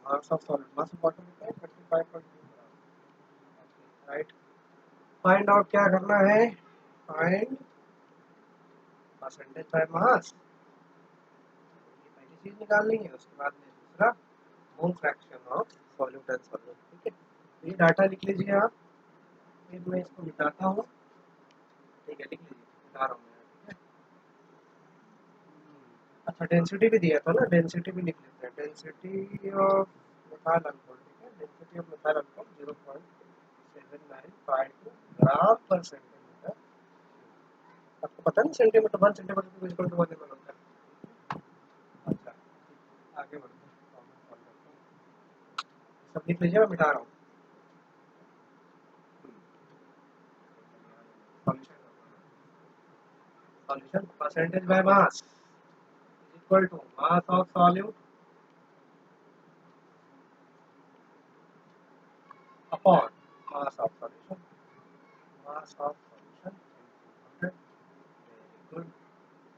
S1: Mass of solute, mass of water कितना है, 25.2 ग्राम, राइट। फाइंड आउट क्या करना है, फाइंड परसेंटेज बाय मास, ये पहली चीज निकाल लेंगे। उसके बाद में दूसरा, मोल fraction of solute and solvent, ठीक है। तो ये डाटा लिख लीजिए आप, फिर मैं इसको मिटाता हूँ, ठीक है, लिख लीजिए, मिटा रहा हूँ मैं, ठीक है। अच्छा, डेंसिटी भी दिया था ना, डेंसिटी भी लिख लेते हैं, डेंसिटी ऑफ मिथाइल अल्कोहल, ठीक है, density of methyl alcohol 0.7952 gram पर सेंटीमीटर। आपको पता नहीं centimetre, 1 centimetre to equal to 1 ml होता है। अच्छा, आगे बढ़ते हैं, सब लिख लीजिए, मैं मिटा रहा हूँ। Solution percentage by mass equal to mass of solute upon mass of solution, mass of solution into 100, very good.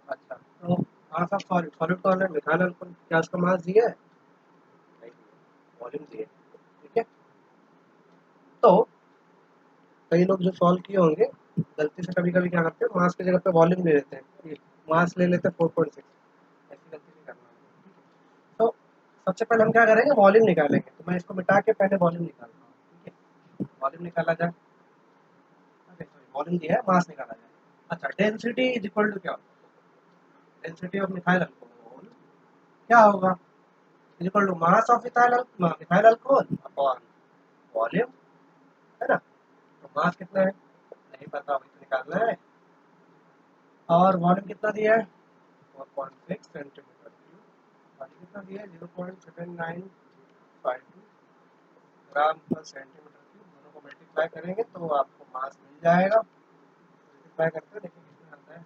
S1: अच्छा, तो मास ऑफ सॉल्यूट, सॉल्यूट का हमने मिथाइल अल्कोहल, क्या उसका मास दिया है, नहीं दिया, वॉल्यूम दिया है, ठीक है। तो कई लोग जो सॉल्व किए होंगे, गलती से कभी कभी क्या करते हैं, मास की जगह पे वॉल्यूम ले लेते हैं, मास ले लेते हैं 4.6, ऐसी गलती नहीं करना है। तो सबसे पहले हम क्या करेंगे, वॉल्यूम निकालेंगे। तो मैं इसको मिटा के पहले वॉल्यूम निकालता हूँ, ठीक है। वॉल्यूम निकाला जाए, वॉल्यूम दिया है, मास निकाला जाए। अच्छा, डेंसिटी इज इक्वल टू क्या होगा, डेंसिटी ऑफ मिथाइल अल्कोहल क्या होगा, is equal to mass of methyl alcohol upon volume, है ना। तो मास कितना है नहीं पता, अभी तो निकालना है। और वॉल्यूम कितना दिया है, 4.6 सेंटीमीटर क्यूब, और कितना दिया है, 0.7952 ग्राम पर सेंटीमीटर क्यूब। दोनों को मल्टीप्लाई करेंगे तो आपको मास मिल जाएगा। मल्टीप्लाई करते हैं, देखिए कितना आता है,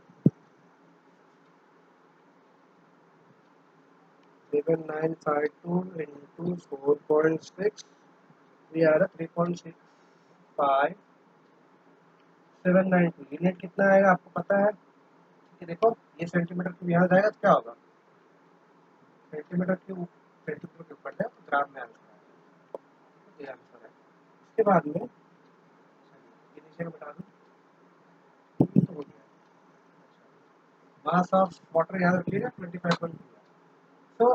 S1: 7952 into 4.6, we are 3.65792। यूनिट कितना आएगा आपको पता है, कि देखो ये सेंटीमीटर क्यूब यहाँ जाएगा तो क्या होगा, सेंटीमीटर क्यूब सेंटीमीटर क्यूब करते हैं तो ग्राम में आंसर आएगा, तो ये आंसर है। उसके बाद में ये नीचे में बता दूँ, ये तो हो गया। मास ऑफ वाटर याद रखिएगा 25.2। तो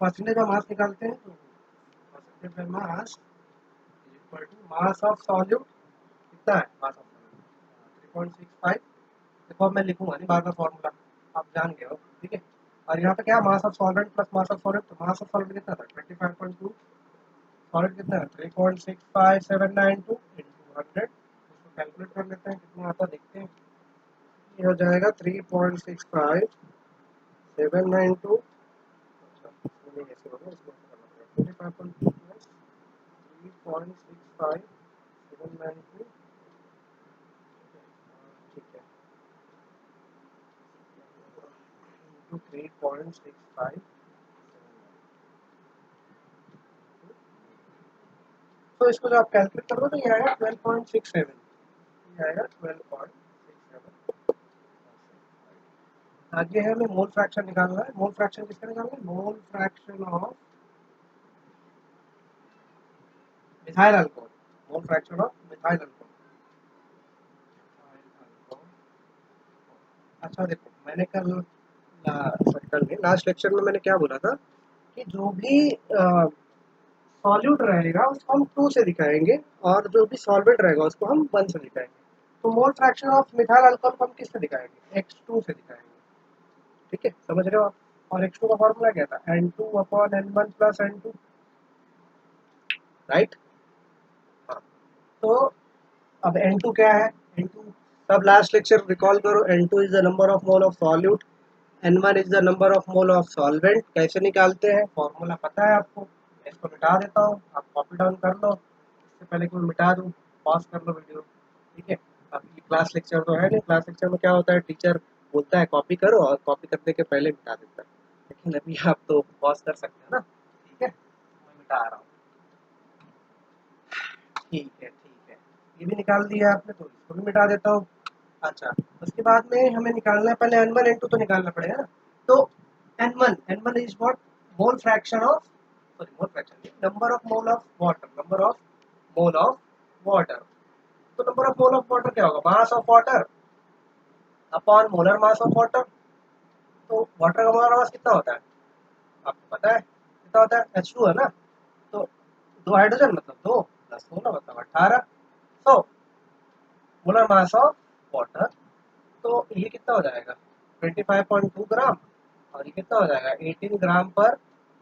S1: परसेंटेज ऑफ मास निकालते हैं, तो percentage of mass is equal to mass of solute कितना है, मास ऑफ सॉल्यूट 3.65। देखो मैं लिखूंगा नहीं बार बार फॉर्मूला, आप जान गए हो, ठीक है। और यहाँ पे क्या मास of solvent plus mass of solvent, तो मास ऑफ सॉल्वेंट कितना था 25.2, सॉल्वेंट कितना है 3.65792 इंटू 100। इसको कैलकुलेट कर लेते हैं कितना आता देखते हैं। ये हो जाएगा 3.65792। अच्छा नहीं ऐसे होगा, इसको करना पड़ेगा 25.2 प्लस 3.65792, ठीक है, इंटू 3.65। तो इसको जब आप कैलकुलेट करोगे तो ये आएगा 12.67, ये आएगा 12.67। आगे है हमें मोल फ्रैक्शन निकालना है। मोल फ्रैक्शन किसका निकालना है, मोल fraction of methyl alcohol, mole fraction of methyl alcohol. अच्छा देखो मैंने कल सॉरी कल नहीं लास्ट लेक्चर में मैंने क्या बोला था कि जो भी सॉल्यूट रहेगा उसको हम 2 से दिखाएंगे और जो भी सॉल्वेंट रहेगा उसको हम 1 से दिखाएंगे। तो mole fraction of methyl alcohol को हम किससे दिखाएंगे, X2 से दिखाएंगे, ठीक है, समझ रहे हो आप। और X2 का फॉर्मूला क्या था, N2/N1 प्लस N2, राइट। हाँ तो अब N2 क्या है, N2 सब लास्ट लेक्चर रिकॉल करो, N2 is the number of mole of solute, N1 is the number of mole of solvent. कैसे निकालते हैं, फॉर्मूला पता है आपको, इसको मिटा देता हूँ, आप कॉपी डाउन कर लो, इससे पहले कि मैं मिटा दूँ पॉज कर लो वीडियो, ठीक है। अब ये क्लास लेक्चर तो है नहीं, क्लास लेक्चर में क्या होता है टीचर बोलता है कॉपी करो और कॉपी करने के पहले मिटा देता है, लेकिन अभी आप तो पॉज कर सकते हैं ना, ठीक है, मैं मिटा रहा हूँ, ठीक है, ये भी निकाल दिया आपने तो इसको भी मिटा देता हूँ। अच्छा उसके बाद में हमें निकालना है पहले N1 N2 तो निकालना पड़ेगा ना। तो N1 is what, mole fraction of, sorry mole fraction number of mole of water, number of mole of water. तो number of mole of water क्या होगा, mass of water upon molar mass of water. तो water का molar mass कितना होता है आपको पता है, कितना होता है H2 है ना। तो 2 हाइड्रोजन मतलब 2 प्लस 16 मतलब 18, so molar mass of water. तो ये कितना हो जाएगा 25.2 ग्राम, और ये कितना हो जाएगा 18 ग्राम पर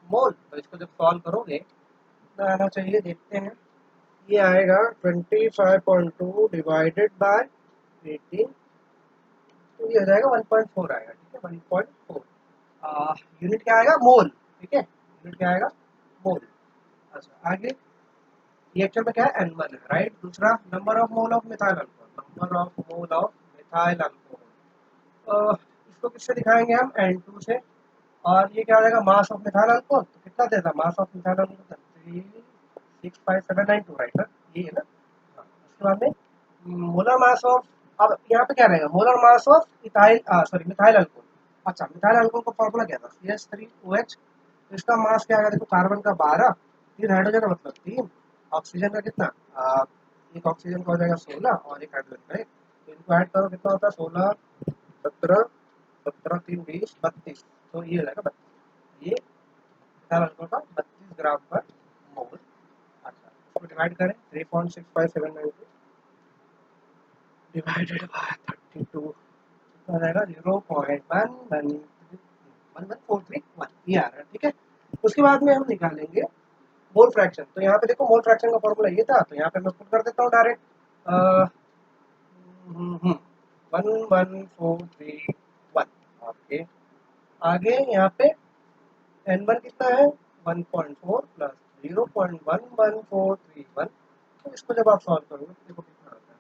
S1: मोल। तो इसको जब सॉल्व करोगे कितना आना चाहिए देखते हैं, ये आएगा 25.2 डिवाइडेड बाय 18, तो ये हो जाएगा 1.4 आएगा, ठीक है 1.4। यूनिट क्या आएगा मोल, ठीक है, यूनिट क्या आएगा मोल। अच्छा आगे ये एक्चुअल में क्या है N1 है, राइट। दूसरा number of mole of methyl alcohol, number of mole of methyl alcohol, इसको किससे दिखाएंगे हम N2 से। और ये क्या हो जाएगा मास ऑफ मिथाइल अल्कोहल, तो कितना देता मास ऑफ मिथाइल अल्कोहल 365,792, राइट ना, ये है ना। हाँ, उसके बाद में मोलर मास ऑफ, अब यहाँ पे क्या रहेगा molar mass of ethyl sorry methyl alcohol. अच्छा मिथाइल अल्कोहल का फॉर्मूला क्या था CH3OH, तो इसका मास क्या आएगा देखो, कार्बन का 12, 3 हाइड्रोजन का मतलब 3, ऑक्सीजन का कितना एक ऑक्सीजन का हो जाएगा 16 और एक हाइड्रोजन का 1, तो इनको ऐड करो कितना होता है 16 17 17 3 20 32, तो ये हो जाएगा 32, ये मिथाइल अल्कोहल का 32 ग्राम पर मोल। अच्छा इसको डिवाइड करें 3.65792 डिवाइडेड बाय 32, कितना जाएगा 0.1141, ये आ रहा है, ठीक है। उसके बाद में हम निकालेंगे मोल फ्रैक्शन। तो यहाँ पे देखो मोल फ्रैक्शन का फॉर्मूला ये था, तो यहाँ पे मैं पुट कर देता हूँ डायरेक्ट 11431, ओके। आगे यहाँ पे N1 कितना है 1.4 प्लस 0.11431, तो इसको जब आप सॉल्व करोगे तो देखो कितना आता है,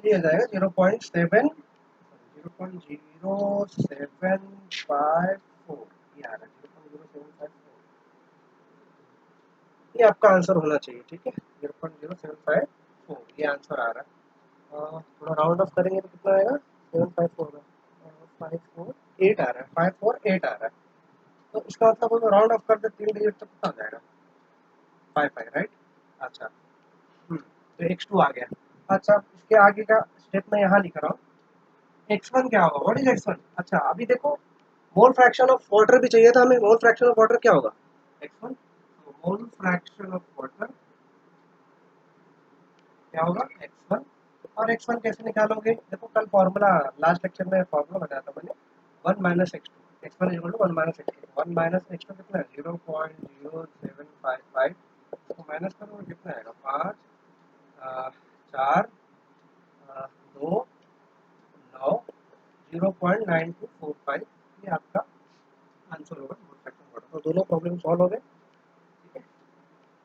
S1: ये आ जाएगा 0.7 0.0754 ये आ रहा है 0.0754 ये आपका आंसर होना चाहिए ठीक है 0.0754 ये आंसर आ रहा है थोड़ा राउंड ऑफ करेंगे तो कितना आएगा 754 में 548 आ रहा है 548 आ रहा है तो इसका मतलब अगर राउंड ऑफ कर दे 3 डिजिट तक कितना आ जाएगा 55 राइट अच्छा तो x2 आ गया अच्छा इसके आगे का स्टेप मैं यहाँ लिख रहा हूँ x1 क्या होगा व्हाट इज x1 अच्छा अभी देखो मोल फ्रैक्शन ऑफ वाटर भी चाहिए था हमें मोल फ्रैक्शन ऑफ वाटर क्या होगा x1 तो मोल फ्रैक्शन ऑफ वाटर क्या होगा x1 और x1 कैसे निकालोगे देखो कल फॉर्मूला लास्ट लेक्चर में फॉर्मूला बताया था मैंने 1 minus x2 x1 equal to 1 minus x2 1 minus x2 कितना है 0.0755 तो माइनस करो कितना आएगा 5 4 2 9 0.9245 ये आपका आंसर होगा मोल फ्रैक्शन वाटर तो दोनों प्रॉब्लम सॉल्व हो गए ठीक है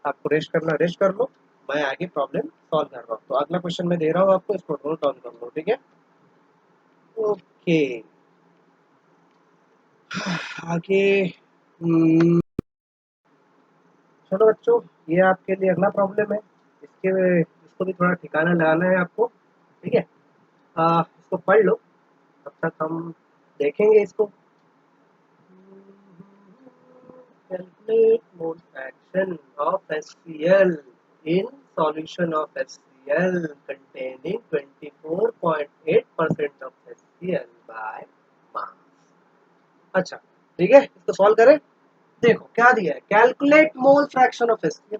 S1: आपको रेस्ट करना रेस्ट कर लो मैं आगे प्रॉब्लम सॉल्व कर रहा हूँ तो अगला क्वेश्चन मैं दे रहा हूँ आपको इसको नोट डाउन कर लो ठीक है ओके आगे चलो बच्चों ये आपके लिए अगला प्रॉब्लम है इसको भी थोड़ा ठिकाना लगाना है आपको ठीक है इसको पढ़ लो तब तक हम देखेंगे इसको calculate mole fraction of HCl in solution of HCl containing 24.8% of HCl by mass अच्छा ठीक है इसको सॉल्व करें देखो क्या दिया है calculate mole fraction of HCl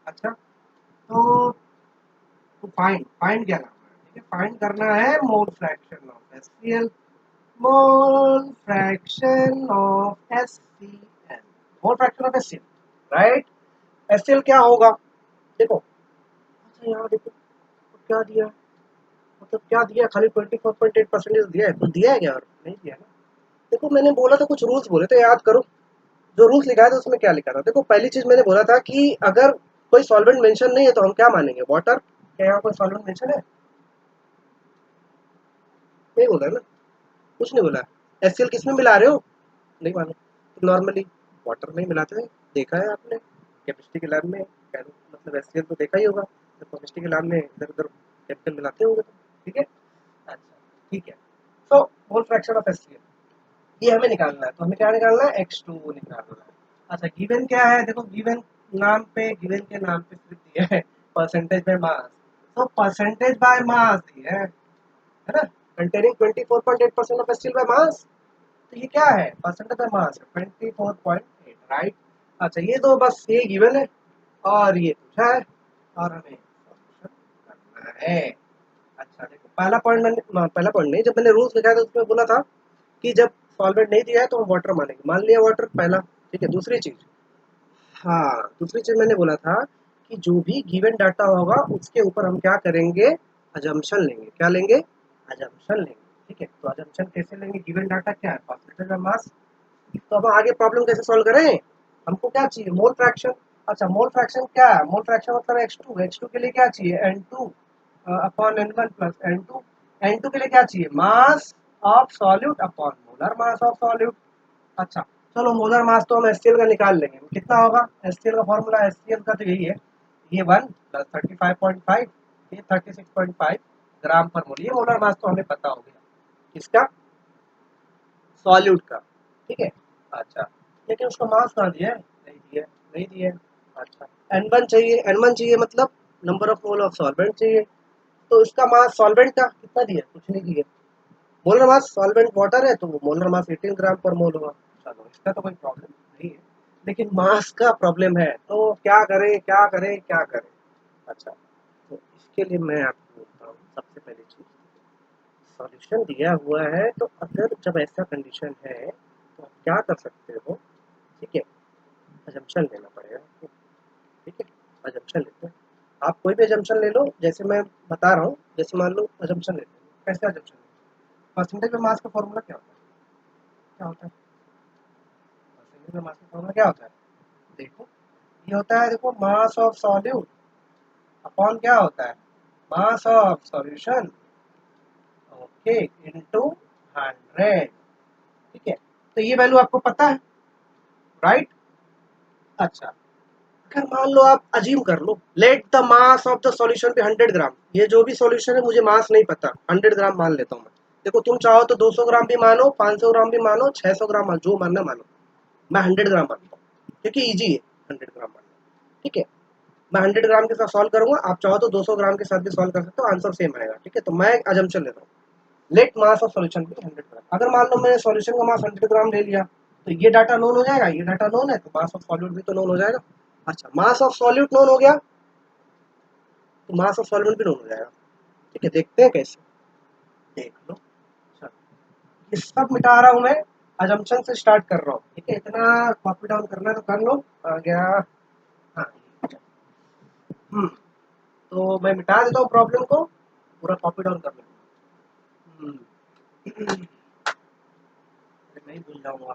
S1: अच्छा तो फाइंड क्या करना है ठीक है फाइंड करना है मोल fraction of HCl mole fraction of HCl mole fraction of HCl right HCl क्या होगा देखो अच्छा यहाँ देखो तो क्या दिया मतलब क्या दिया खाली 24.8% दिया है कुछ दिया है क्या नहीं दिया ना देखो मैंने बोला था कुछ रूल्स बोले थे याद करो जो रूल्स लिखा है तो उसमें क्या लिखा था देखो पहली चीज मैंने बोला था कि अगर कोई सॉल्वेंट मेंशन नहीं है तो हम क्या मानेंगे वाटर क्या यहाँ कोई सॉल्वेंट मेंशन है नहीं बोला ना कुछ नहीं बोला HCl किसमें मिला रहे हो नहीं मालूम तो नॉर्मली वाटर में ही मिलाते हैं देखा है आपने केमिस्ट्री के लैब में मतलब HCl तो देखा ही होगा तो केमिस्ट्री के लैब में इधर उधर केमिकल मिलाते होंगे तो ठीक है अच्छा ठीक है तो मोल फ्रैक्शन ऑफ HCl ये हमें निकालना है तो हमें क्या निकालना है x2 निकालना है अच्छा गिवन क्या है देखो गिवन के नाम पे सिर्फ दिया है परसेंटेज बाय मास तो परसेंटेज बाय मास दिया है ना containing 24.8% of HCl by mass तो ये क्या है परसेंटेज बाय मास है 24.8 राइट अच्छा ये तो बस ये गिवन है और ये पूछा है और हमें सॉल्यूशन करना है अच्छा देखो पहला पॉइंट नहीं जब मैंने रूल्स लिखा था उसमें बोला था कि जब सॉल्वेंट नहीं दिया है तो हम वाटर मानेंगे मान लिया वाटर पहला ठीक है दूसरी चीज हाँ दूसरी चीज मैंने बोला था कि जो भी गिवन डाटा होगा उसके ऊपर हम क्या करेंगे अजम्पशन लेंगे क्या लेंगे अजम्पशन लेंगे ठीक है तो अजम्पशन कैसे लेंगे गिवन डाटा क्या है परसेंटेज ऑफ मास तो अब आगे प्रॉब्लम कैसे सॉल्व करें हमको क्या चाहिए मोल फ्रैक्शन अच्छा मोल फ्रैक्शन क्या है मोल फ्रैक्शन मतलब x2 के लिए क्या चाहिए n2 upon n1 plus n2 के लिए क्या चाहिए मास of solute upon molar mass of solute अच्छा चलो मोलर मास तो हम HCl का निकाल लेंगे कितना होगा HCl का फॉर्मूला HCl का तो यही है ये 1 प्लस 35.5 ये 36.5 ग्राम पर मोल ये मोलर मास तो हमें पता हो गया किसका सॉल्यूट का ठीक है अच्छा लेकिन उसका मास कहाँ दिया है नहीं दिया अच्छा n1 चाहिए मतलब number of mole of solvent चाहिए तो इसका मास सॉल्वेंट का कितना दिया कुछ नहीं दिया मोलर मास सॉल्वेंट वाटर है तो वो मोलर मास 18 ग्राम पर मोल होगा चलो इसका तो कोई प्रॉब्लम नहीं है लेकिन मास का प्रॉब्लम है तो क्या करें अच्छा तो इसके लिए मैं आपको बोलता हूँ सबसे पहली चीज सॉल्यूशन दिया हुआ है तो अगर जब ऐसा कंडीशन है तो आप क्या कर सकते हो ठीक है अजम्पशन लेना पड़ेगा आपको ठीक है अजम्पशन लेते हैं आप कोई भी अजम्पशन ले लो जैसे मैं बता रहा हूँ जैसे मान लो अजम्पशन लेते हैं कैसे अजम्पशन परसेंटेज ऑफ मास का फॉर्मूला क्या होता है परसेंटेज ऑफ मास का फॉर्मूला क्या होता है देखो ये होता है देखो मास ऑफ सॉल्यूट अपॉन क्या होता है mass of solution okay, into 100। ठीक है, तो ये वैल्यू आपको पता है, राइट। अच्छा, अगर मान लो आप अजीम कर लो, let the mass of the solution भी 100 ग्राम, ये जो भी सॉल्यूशन है मुझे मास नहीं पता, 100 ग्राम मान लेता हूँ मैं। देखो तुम चाहो तो 200 ग्राम भी मानो, 500 ग्राम भी मानो, 600 ग्राम मानो, जो मानना मानो। मैं 100 ग्राम मानता हूँ क्योंकि ईजी है 100 ग्राम मानना। ठीक है, मैं 100 ग्राम के साथ सॉल्व करूंगा, आप चाहो तो 200 ग्राम के साथ भी सॉल्व कर सकते हो, आंसर सेम आएगा। ठीक है, तो मैं एक अजम्पशन ले रहा हूँ, लेट मास ऑफ सॉल्यूशन भी 100 ग्राम। अगर मान लो मैंने सॉल्यूशन का मास 100 ग्राम ले लिया, तो ये डाटा नोन हो जाएगा, ये डाटा नोन है, तो मास ऑफ सॉल्यूट भी तो नोन हो जाएगा। अच्छा, मास ऑफ सॉल्यूट नोन हो गया तो मास ऑफ सॉल्वेंट भी नोन हो जाएगा। ठीक है, देखते हैं कैसे, देख लो। चलो, ये सब मिटा रहा हूं मैं, अजम्पशन से स्टार्ट कर रहा हूँ। ठीक है, इतना कॉपी डाउन करना है तो कर लो। आ गया। हाँ। तो मैं मिटा देता हूँ प्रॉब्लम को, पूरा कॉपी डाउन कर लूँगा। नहीं भूल जाऊंगा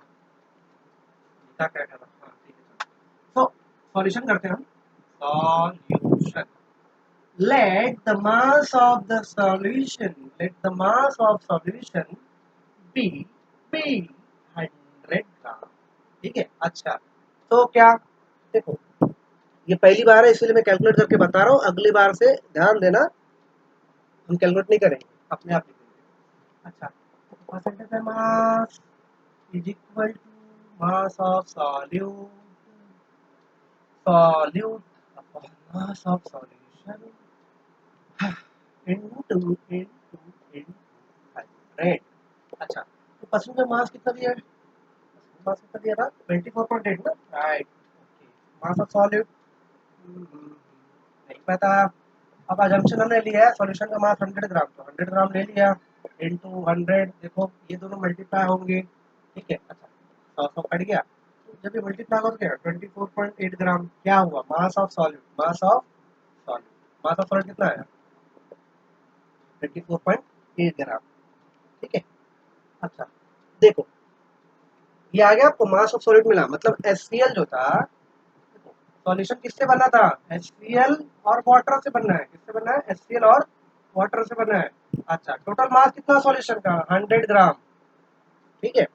S1: क्या क्या करना। हाँ ठीक है, तो सॉल्यूशन करते हैं हम। Solution, let the mass of the solution, let the mass of solution be be 100 ग्राम। ठीक है, अच्छा, तो क्या, देखो ये पहली बार है इसलिए मैं कैलकुलेट करके बता रहा हूँ, अगली बार से ध्यान देना, हम कैलकुलेट नहीं करेंगे, अपने आप लिखेंगे। अच्छा, percentage mass is equal to mass of solute upon mass of solution into into into 100। अच्छा, तो परसेंटेज मास कितना दिया है, मास कितना दिया था, 24.8 ना, right. Okay, mass of solute नहीं पता। अब अजम्पशन हमने लिया है सॉल्यूशन का मास 100 ग्राम, तो 100 ग्राम ले लिया, इनटू 100, देखो ये दोनों मल्टीप्लाई होंगे। ठीक है, अच्छा 100 कट गया, तो जब ये मल्टीप्लाई हो गया 24.8 ग्राम, क्या हुआ, मास of solute, mass of solute, mass of solute कितना है, 24.8 ग्राम। ठीक है, अच्छा देखो ये आ गया आपको मास ऑफ सॉलिड मिला, मतलब HCl जो था, सॉल्यूशन किससे बना था, HCl और वाटर से बनना है, किससे बनना है, HCl और वाटर से बनना है। अच्छा, टोटल मास कितना सॉल्यूशन का, 100 ग्राम। ठीक है,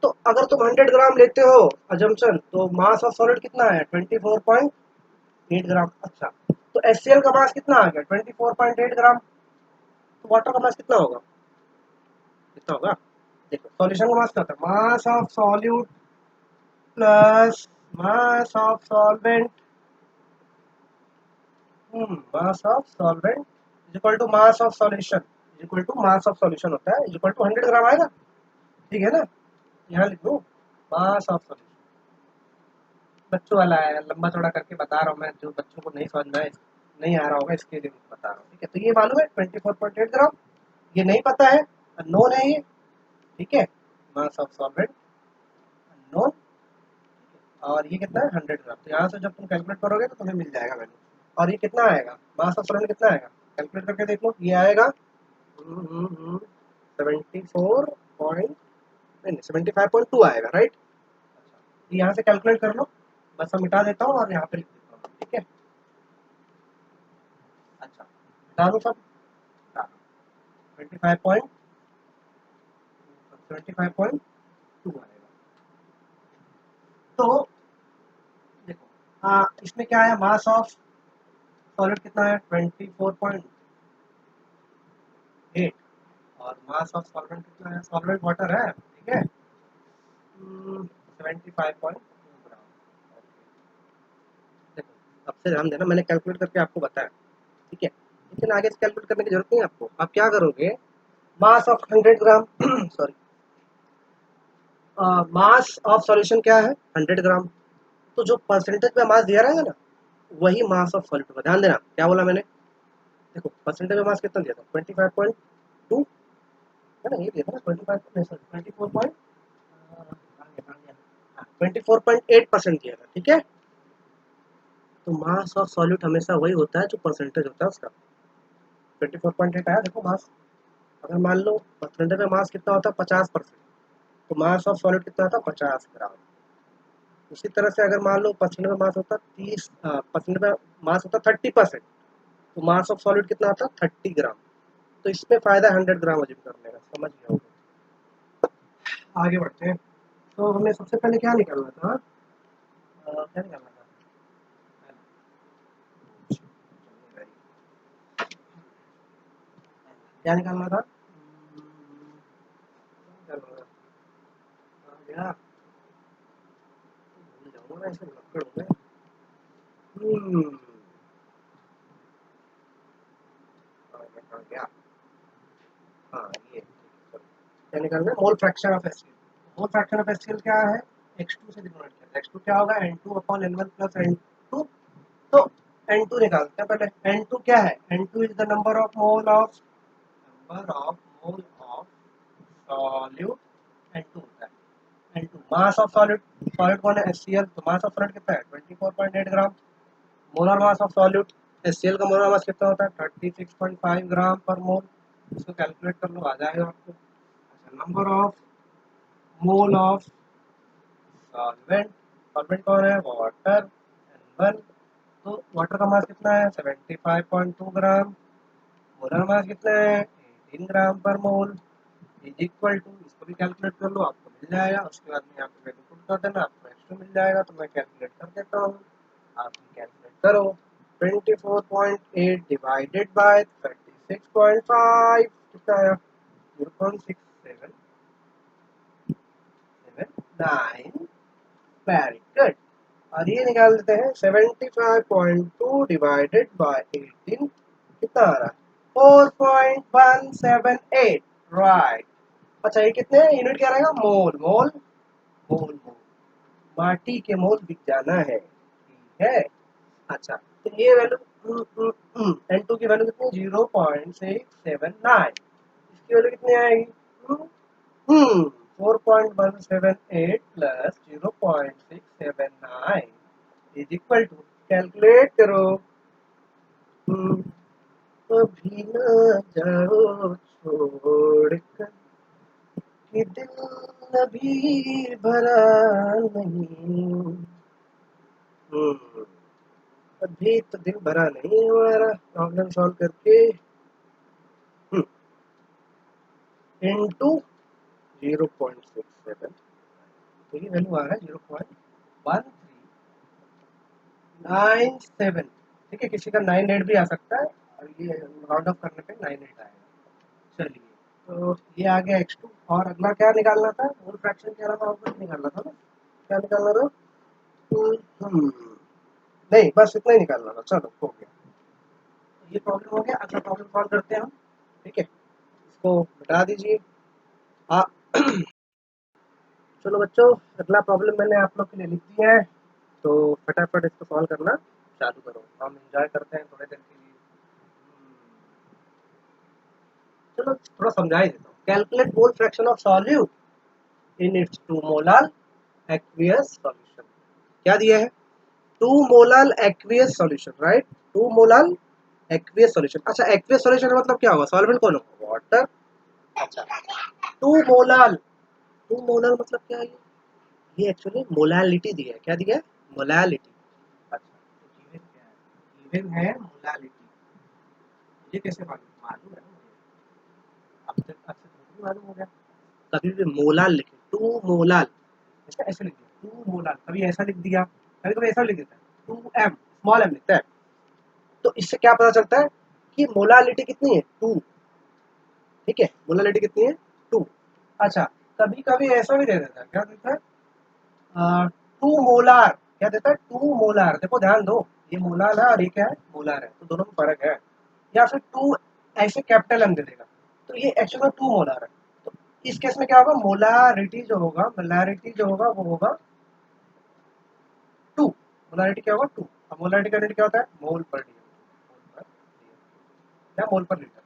S1: तो अगर तुम 100 ग्राम लेते हो अजम्पशन, तो मास ऑफ सॉलिड कितना है, 24.8 ग्राम। अच्छा, तो HCl का मास कितना आ गया, 24.8 ग्राम, तो वाटर का मास कितना होगा, कितना होगा, देखो सॉल्यूशन का मास क्या होता है, mass of solute plus mass of solvent, mass of solvent is equal to mass of solution, is equal to mass of solution होता है, इज इक्वल टू 100 ग्राम आएगा। ठीक है ना, यहाँ लिख दो मास ऑफ सॉल्यूशन, बच्चों वाला है, लंबा चौड़ा करके बता रहा हूँ मैं, जो बच्चों को नहीं समझ में नहीं आ रहा होगा इसके लिए बता रहा हूँ। ठीक है, तो ये मालूम है 24.8 ग्राम, ये नहीं पता है, अननोन है ये। ठीक है, मास ऑफ सॉल्वेंट अननोन, और ये कितना है 100 ग्राम, तो यहाँ से जब तुम कैलकुलेट करोगे तो तुम्हें मिल जाएगा वैल्यू। और ये कितना आएगा, मास ऑफ सॉल्वेंट कितना आएगा, कैलकुलेट करके देख लो, ये आएगा 74 पॉइंट, नहीं 75.2 आएगा, राइट। अच्छा, यहाँ से कैलकुलेट कर लो, बस मैं मिटा देता हूँ और यहाँ पे लिख देता हूँ। ठीक है, अच्छा मिटा दो सब, 75.टू आएगा। तो देखो, इसमें क्या है, मास ऑफ सॉलिड कितना है 24.8, और मास ऑफ सॉल्वेंट कितना है, सॉल्वेंट वाटर है। ठीक है, 75.2 ग्राम। देखो, सबसे ध्यान देना, मैंने कैलकुलेट करके आपको बताया। ठीक है, लेकिन आगे से कैलकुलेट करने की जरूरत नहीं है आपको। आप क्या करोगे, mass of 100 gram sorry, mass of solution क्या है 100 ग्राम, तो जो परसेंटेज में मास दिया रहेगा ना, वही मास ऑफ सॉल्यूट होगा। ध्यान देना क्या बोला मैंने, देखो परसेंटेज में मास कितना दिया था 25.2 है ना, ये दिया था ना 25 सॉरी 24.8% दिया था। ठीक है, तो मास ऑफ सॉल्यूट हमेशा वही होता है जो परसेंटेज होता है उसका। 24.8 आया, देखो मास, अगर मान लो परसेंटेज में मास कितना होता है 50%, तो मास ऑफ सॉलिड कितना होता है 50 ग्राम। उसी तरह से अगर मान लो परसेंटेज में मास होता 30%, परसेंटेज में मास होता 30%, तो मास ऑफ सॉलिड कितना आता 30 ग्राम। तो इसमें फायदा 100 ग्राम अजीब करने का, समझ गया होगा। आगे बढ़ते हैं। तो हमें सबसे पहले क्या निकालना था, क्या निकालना था, क्या निकालना था, क्या भूल जाऊंगा मैं, ऐसे लक्कड़ हो गए। हम्म, कहाँ गया, हाँ ये क्या निकालना है, मोल fraction of SCL. Mole fraction of SCL क्या है, x2 से डिनोट किया, x2 क्या होगा, n2 upon n1 plus n2। तो n2 निकालते हैं पहले। n2 क्या है, n2 is the number of mole of solute, n2 होता है। n2 mass of solid, solid कौन है, HCl, तो मास ऑफ सॉलिड कितना है 24.8 gram. Molar mass of solute, HCl का मोलर मास कितना होता है 36.5 ग्राम पर मोल। इसको कैलकुलेट कर लो, आ जाएगा आपको। Number of mole of solvent, solvent कौन है, वाटर, N1। तो वाटर का मास कितना है 75.2 ग्राम। मोलर मास कितना है 18 ग्राम पर मोल, इज इक्वल टू, इसको भी कैलकुलेट कर लो, आपको मिल जाएगा। उसके बाद में यहाँ पे वैल्यू पुट कर देना, आपको एक्स्ट्रा मिल जाएगा। तो मैं कैलकुलेट कर देता हूँ, आप कैलकुलेट करो। 24.8 डिवाइडेड बाय 36.5 कितना आया, 0.6779। Very good. और ये निकाल देते हैं 75.2 डिवाइडेड बाय 18 कितना आ रहा है 4.178, राइट। अच्छा ये कितने यूनिट क्या रहेगा, मोल मोल मोल मोल, माटी के मोल बिक जाना है, ठीक है। अच्छा तो ये वैल्यू N2 की वैल्यू कितनी, 0.679। इसकी वैल्यू कितनी आएगी, 4.178 plus 0.679 is equal to, calculate करो। हम्म, कभी न जाओ छोड़कर कि दिल अभी भरा नहीं। हम्म, अभी तो दिल भरा नहीं हमारा प्रॉब्लम सॉल्व करके। इनटू 0.67, तो ये वैल्यू आ रहा है 0.1397। ठीक है, किसी का 98 भी आ सकता है, और ये राउंड ऑफ करने पे 98 आएगा। चलिए, तो ये आ गया x2। और अगला क्या निकालना था, मोल फ्रैक्शन क्या था, आपको निकालना था ना, क्या निकालना था, हम्म, नहीं बस इतना ही निकालना था। चलो हो गया, ये प्रॉब्लम हो गया। अगला प्रॉब्लम सॉल्व करते हैं हम, ठीक है, इसको हटा दीजिए आप। चलो बच्चों, अगला प्रॉब्लम मैंने आप लोग के लिए लिख दिया है, तो फटाफट इसको सॉल्व करना चालू करो, हम एंजॉय करते हैं थोड़े देर के लिए। चलो थोड़ा समझा ही देता हूँ। Calculate mole fraction of solute in its 2 molar aqueous solution. क्या दिया है, 2 molar aqueous solution, right, 2 molar aqueous solution. अच्छा एक्वियस सॉल्यूशन का मतलब क्या होगा, सॉल्वेंट कौन होगा, वाटर। अच्छा 2 मोलर, 2 मोलर मतलब क्या है, ये एक्चुअली मोलालिटी दिया है, क्या दिया है, मोलालिटी। अच्छा तो गिवन क्या है, गिवन है मोलालिटी। ये कैसे मालूम, मालूम है ना मुझे, अब से थोड़ी मालूम हो गया। कभी भी मोलार लिखे, 2 मोलार, इसका ऐसे लिख दिया 2 मोलार, कभी ऐसा लिख दिया, कभी कभी ऐसा लिख देता है 2m, स्मॉल m लिखता है। तो इससे क्या पता चलता है कि मोलालिटी कितनी है 2, ठीक है, मोलालिटी कितनी है 2। अच्छा कभी कभी ऐसा भी दे देता है, क्या देता है 2 मोलार, क्या देता है 2 मोलार। देखो ध्यान दो, ये मोलार है और ये क्या है मोलार है, तो दोनों में फर्क है। या फिर 2 ऐसे कैपिटल एम दे देगा, तो ये एक्चुअली 2 मोलार है। तो इस केस में क्या होगा, मोलारिटी जो होगा, मोलारिटी जो होगा वो होगा 2। मोलारिटी क्या होगा 2। अब मोलारिटी का यूनिट क्या होता है, मोल पर डी, या मोल पर लीटर,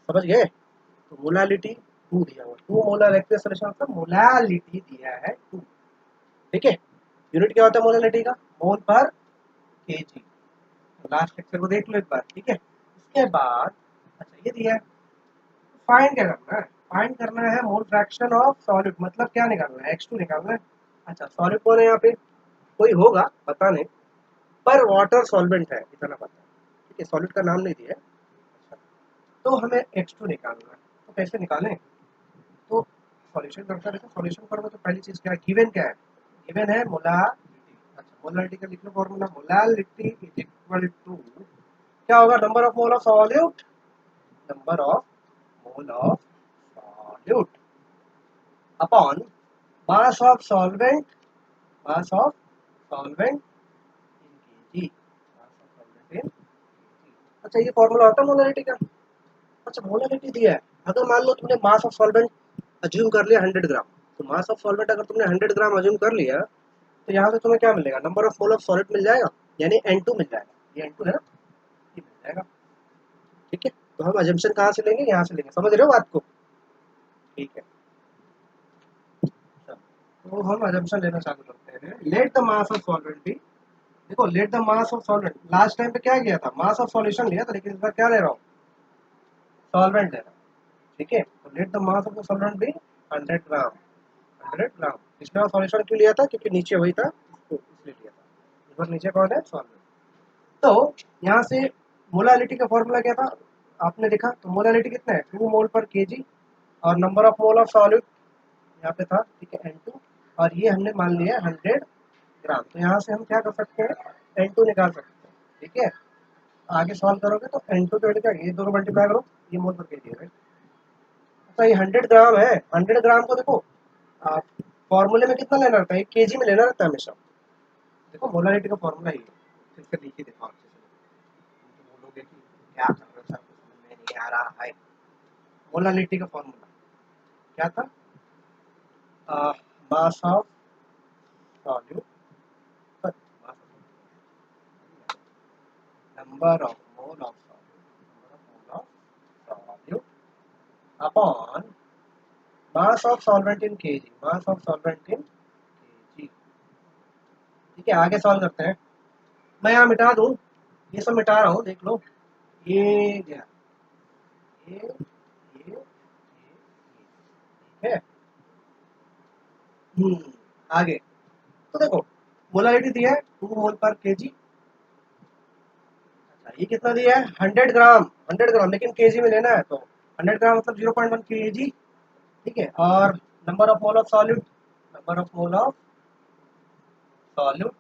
S1: समझ गए। तो मोलालिटी 2 दिया हुआ, 2 मोलर एक्वियस सॉल्यूशन का मोलालिटी दिया है 2, ठीक है। यूनिट क्या होता है मोलालिटी का, मोल पर केजी। लास्ट लेक्चर को देख लो एक बार, ठीक है। इसके बाद अच्छा ये दिया है, फाइंड क्या करना है, फाइंड करना है मोल फ्रैक्शन ऑफ सॉलिड, मतलब क्या निकालना है, x2 निकालना है। अच्छा सॉलिड कौन है यहाँ पे, कोई होगा पता नहीं, पर वाटर सॉल्वेंट है इतना पता है, ठीक है, सॉलिड का नाम नहीं दिया है। अच्छा तो हमें x2 निकालना है। तो कैसे निकालें? तो सॉल्यूशन करता देखो, सॉल्यूशन करोगे तो पहली चीज क्या है, गिवन क्या है, गिवन है मोलालिटी। अच्छा, मोलालिटी का लिख लो formula, molality is equal to क्या होगा, number of mole of solute, number of mole of solute upon mass of solvent, mass of solvent in KG, mass of solvent in KG. अच्छा, ये formula होता है molality का। अच्छा, molality दिया है, अगर मान लो तुमने मास ऑफ सॉल्वेंट अज्यूम कर लिया 100 ग्राम, तो मास ऑफ सॉल्वेंट अगर तुमने 100 ग्राम अज्यूम कर लिया, तो यहाँ से तुम्हें क्या मिलेगा, number of mole of solid मिल जाएगा, यानी N2 मिल जाएगा। ये N2 है ना, ये मिल जाएगा। ठीक है, तो हम अजम्पशन कहाँ से लेंगे, यहाँ से लेंगे, समझ रहे हो बात को? ठीक है, तो हम अजम्पशन लेना चालू करते हैं। Let the mass of solvent B, देखो let the mass of solvent, last time पे क्या किया था, मास ऑफ सॉल्यूशन लिया था, लेकिन इस बार क्या ले रहा हूँ, सॉल्वेंट ले रहा हूँ। ठीक है, तो let the mass of the solvent be 100 gram, 100 gram. पिछला सॉल्यूशन क्यों लिया था, क्योंकि नीचे वही था, इसको इसलिए लिया था। इस बार नीचे कौन है, सॉल्वेंट। तो यहाँ से मोलालिटी का फॉर्मूला क्या था, आपने देखा, तो मोलालिटी कितना है, 2 मोल पर केजी, और number of mole of solute यहाँ पे था, ठीक है, N2, और ये हमने मान लिया 100 ग्राम। तो यहाँ से हम क्या कर सकते हैं, N2 निकाल सकते हैं। ठीक है, आगे सॉल्व करोगे तो N2 के वैल्यू क्या, ये दोनों मल्टीप्लाई करो, ये मोल पर केजी है। अच्छा, ये 100 ग्राम है, 100 ग्राम को देखो फॉर्मूले में कितना लेना रहता है, केजी में लेना रहता है हमेशा। देखो मोलालिटी का फॉर्मूला ही है, फिर से लिख के देखो अच्छे से, तो बोलोगे कि क्या कर रहे हो सर, कुछ समझ में नहीं आ रहा है। मोलालिटी का फॉर्मूला क्या था, मास of solute, number of mole of solute, number of mole of solute upon mass of solvent in KG, mass of solvent in KG. ठीक है, आगे सॉल्व करते हैं। मैं यहाँ मिटा दूं, ये सब मिटा रहा हूँ, देख लो, ये गया, ये ठीक है। आगे तो देखो, मोलारिटी दिया है 2 मोल पर केजी। अच्छा, ये कितना दिया है, 100 ग्राम, 100 ग्राम, लेकिन केजी में लेना है, तो 100 ग्राम मतलब 0.1 केजी। ठीक है, और number of mole of solute, number of mole of solute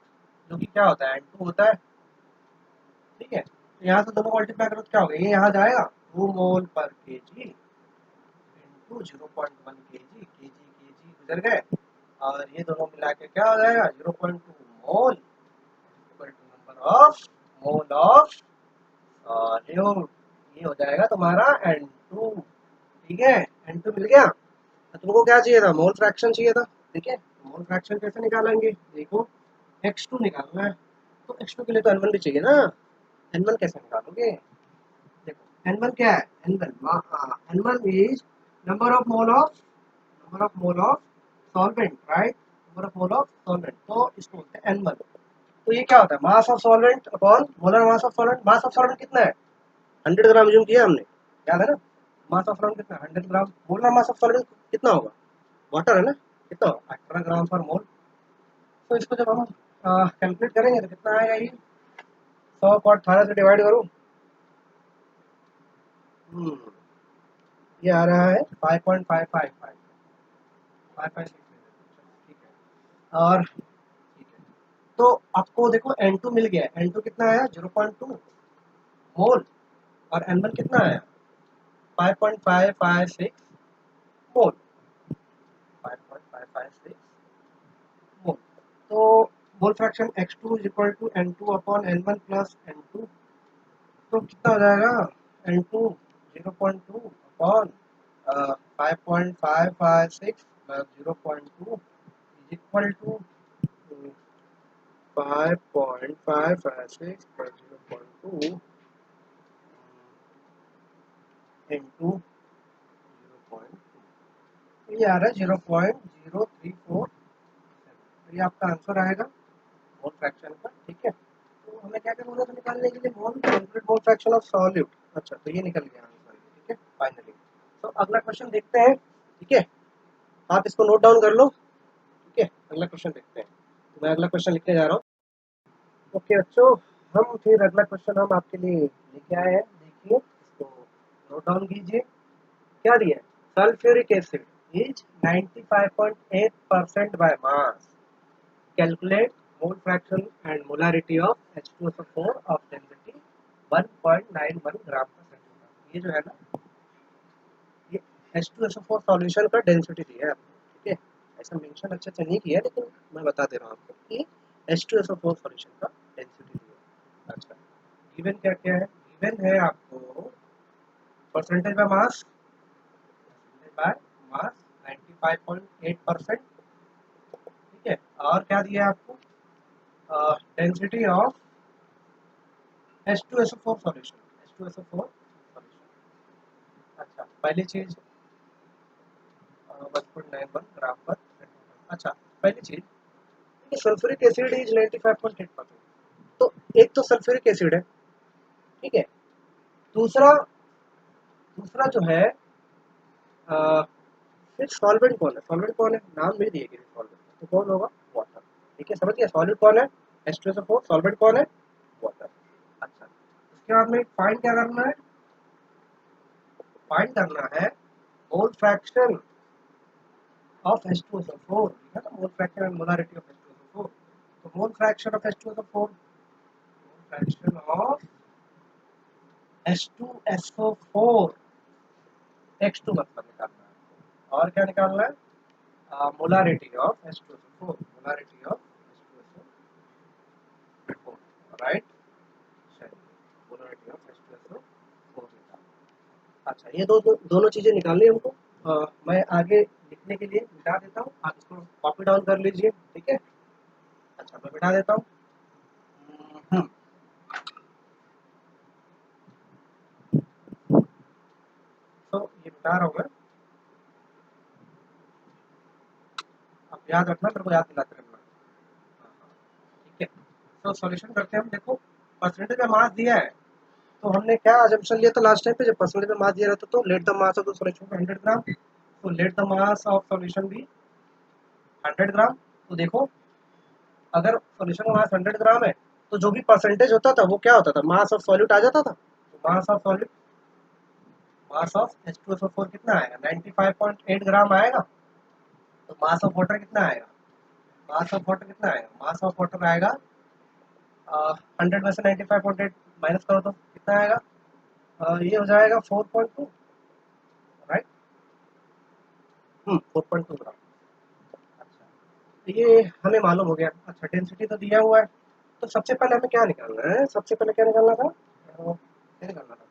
S1: जो कि क्या होता है, N2 होता है। ठीक है, तो यहाँ से दोनों मल्टीप्लाई करो तो क्या होगा, ये यहाँ जाएगा 2 मोल पर केजी इंटू 0.1 केजी, केजी गुजर गए, और ये दोनों मिला के क्या हो जाएगा, 0.2 mole equal to number of mole of solute. ये हो जाएगा तुम्हारा N2। ठीक है, N2 मिल गया। तो तुमको क्या चाहिए था, मोल फ्रैक्शन चाहिए था। ठीक है, मोल फ्रैक्शन कैसे निकालेंगे, देखो x2 निकालना है, तो x2 के लिए तो N1 भी चाहिए ना, N1 कैसे निकालोगे, देखो N1 क्या है, N1 is number of mole of solvent, right, number of mole of solvent, तो इसको बोलते हैं N1। तो ये क्या होता है, mass of solvent upon molar mass of solvent. Mass of solvent कितना है, 100 ग्राम यूज किया हमने, याद है ना, मास ऑफ सॉल्वेंट कितना है, 100 ग्राम। मोलर मास ऑफ सॉल्वेंट कितना होगा, वाटर है ना, कितना होगा, 18 ग्राम पर मोल। तो इसको जब हम कैलकुलेट करेंगे तो कितना आएगा, ये 100 को 18 से डिवाइड करूँ, ये आ रहा है 5.555, 5.6। ठीक है, और ठीक है, तो आपको देखो N2 मिल गया, N2 कितना आया, 0.2 मोल, और N1 कितना आया, 5.556 मोल, 5.556 मोल। तो mole fraction x2 is equal to N2 upon N1 plus N2, तो कितना हो जाएगा, N2 0.2 upon 5.556 plus 0.2 is equal to 5.556 plus 0.2 into 0.2, ये आ रहा है 0.034। ये आपका आंसर आएगा मोल फ्रैक्शन का। ठीक है, तो हमें क्या करना था निकालने के लिए, mole complete mole fraction of solute. अच्छा, तो ये निकल गया आंसर। ठीक है, फाइनली। तो अगला क्वेश्चन देखते हैं। ठीक है, आप इसको नोट डाउन कर लो। ठीक है, अगला क्वेश्चन देखते हैं, तो मैं अगला क्वेश्चन लिखने जा रहा हूँ। ओके बच्चों, हम फिर अगला क्वेश्चन हम आपके लिए लेके आए हैं, देखिए इसको नोट डाउन कीजिए क्या दिया है, sulphuric acid is 95.8% by mass, calculate mole fraction and molarity of H2SO4 of density 1.91 ग्राम पर सेंटीमीटर। ये जो है ना, ये H2SO4 सॉल्यूशन का डेंसिटी दिया है आपको, ठीक है। ऐसा मेंशन अच्छे से नहीं किया, लेकिन मैं बता दे रहा हूँ आपको कि H2SO4 सॉल्यूशन का डेंसिटी दिया है। अच्छा, गिवन क्या क्या है, गिवन है आपको percentage by mass, by mass 95.8%, ठीक है। और क्या दिया है आपको, density of H2SO4 solution, H2SO4 solution. अच्छा, पहली चीज 1.91 ग्राम पर सेंटीमीटर। अच्छा, पहली चीज ये सल्फ्यूरिक एसिड इज 95.8%, तो एक तो सल्फ्यूरिक एसिड है, ठीक है। दूसरा दूसरा जो है फिर सॉल्वेंट कौन है, सॉल्वेंट कौन है, नाम नहीं दिए गए सॉल्वेंट, तो कौन होगा, वाटर, ठीक है। समझ गया, सॉलिड कौन है H2SO4, सॉल्वेंट कौन है, वाटर। अच्छा, उसके बाद में फाइंड क्या करना है, फाइंड करना है मोल फ्रैक्शन ऑफ H2SO4, है ना, mole fraction and molarity of H2SO4। तो mole fraction of H2SO4, mole fraction of H2SO4, X2 मतलब निकालना है, और क्या निकालना है, molarity of H2SO4, molarity of H2SO4, right. चलिए, मोलारिटी ऑफ H2SO4 निकालना। अच्छा, ये दोनों चीजें निकालनी है हमको। मैं आगे लिखने के लिए मिटा देता हूँ, आप इसको कॉपी डाउन कर लीजिए, ठीक है। अच्छा, मैं मिटा देता हूँ। हम्म, तो ये मिटा रहा हूँ मैं, आप याद रखना, मेरे को याद दिलाते रहना, ठीक है। तो सॉल्यूशन करते हैं हम, देखो परसेंटेज में मास दिया है, तो हमने क्या अजम्पशन लिया था लास्ट टाइम पे, जब परसेंटेज में मास दिया रहता तो let the mass of the solution 100 ग्राम, तो let the mass of solution भी 100 ग्राम। तो देखो, अगर सॉल्यूशन का मास 100 ग्राम है, तो जो भी परसेंटेज होता था वो क्या होता था, मास ऑफ सॉल्यूट आ जाता था। तो mass of solute, mass of H2SO4 कितना आएगा, 95.8 ग्राम आएगा। तो मास ऑफ वाटर कितना आएगा, मास ऑफ वाटर कितना आएगा, मास ऑफ वाटर आएगा 100 में से 95.8 माइनस करो तो कितना आएगा, ये हो जाएगा 4.2, राइट। 4.2 ग्राम। अच्छा, तो ये हमें मालूम हो गया। अच्छा, डेंसिटी तो दिया हुआ है, तो सबसे पहले हमें क्या निकालना है, सबसे पहले क्या निकालना था, क्या निकालना था,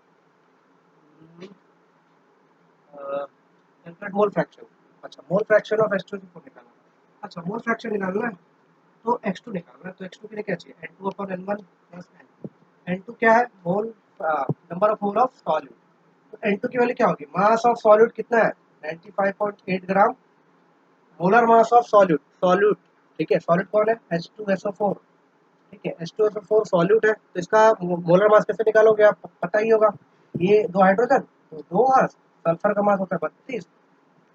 S1: कैलकुलेट मोल फ्रैक्शन। अच्छा, मोल फ्रैक्शन ऑफ H2SO4 निकालना है। अच्छा, मोल फ्रैक्शन निकालना है, तो X2 निकालना है, तो X2 के लिए क्या चाहिए, N2 upon N1 plus N2 क्या है, mole, number of mole of solute. तो N2 की वैल्यू क्या होगी, मास ऑफ सॉल्यूट कितना है 95.8 gram, molar mass of solute, solute, ठीक है, सॉल्यूट कौन है H2SO4, ठीक है, H2SO4 सॉल्यूट है, तो इसका मोलर मास कैसे निकालोगे, आप पता ही होगा, ये दो हाइड्रोजन तो दो मास, सल्फर का मास होता है 32,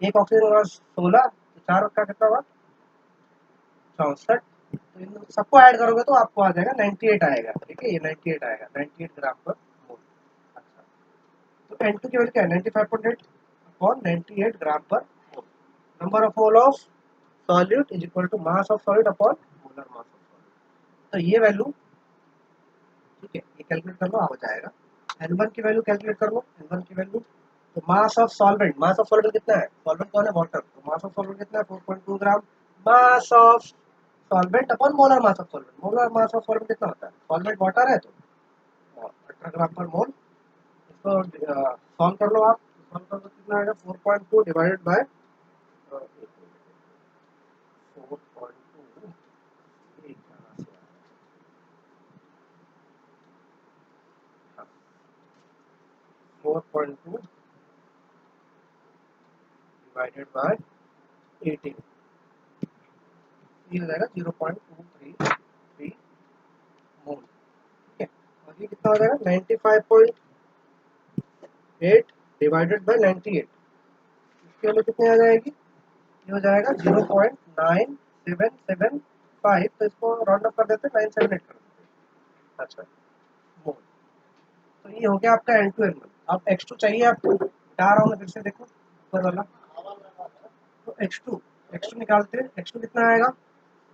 S1: एक ऑक्सीजन का मास 16, तो चार का कितना हुआ 64, तो इन सबको ऐड करोगे तो आपको आ जाएगा 98 आएगा, ठीक है, ये 98 आएगा, 98 ग्राम पर मोल। अच्छा, तो N2 की वैल्यू क्या है 95.8 अपॉन 98 ग्राम पर mole, number of mole of solute is equal to mass of solute upon molar mass of solute. तो ये वैल्यू, ठीक है, ये कैलकुलेट कर लो, आ जाएगा। N1 की वैल्यू कैलकुलेट कर लो, N1 की वैल्यू, तो mass of solvent, mass of solvent कितना है, सॉल्वेंट कौन है वाटर, तो मास ऑफ सॉल्वेंट कितना है 4.2 gram, mass of solvent upon molar mass of solvent, molar mass of solvent कितना होता है, सॉल्वेंट वाटर है तो 18 ग्राम पर मोल। इसको सॉल्व कर लो आप, सॉल्व कर लो कितना आएगा 4.2 डिवाइडेड बाय 4.2, 4.2 डिवाइडेड बाय 18, ये हो जाएगा 0.233 मोल, ठीक है। और ये कितना हो जाएगा 95.8 डिवाइडेड बाय 98, इसकी वैल्यू कितनी आ जाएगी, ये हो जाएगा 0.9775, तो इसको राउंड अप कर देते हैं 978 कर देते हैं। अच्छा, मोल, तो ये हो गया आपका N2 N1। अब x2 चाहिए आपको, हटा रहा हूँ मैं फिर से, देखो ऊपर वाला। तो x2 निकालते हैं, x2 कितना आएगा,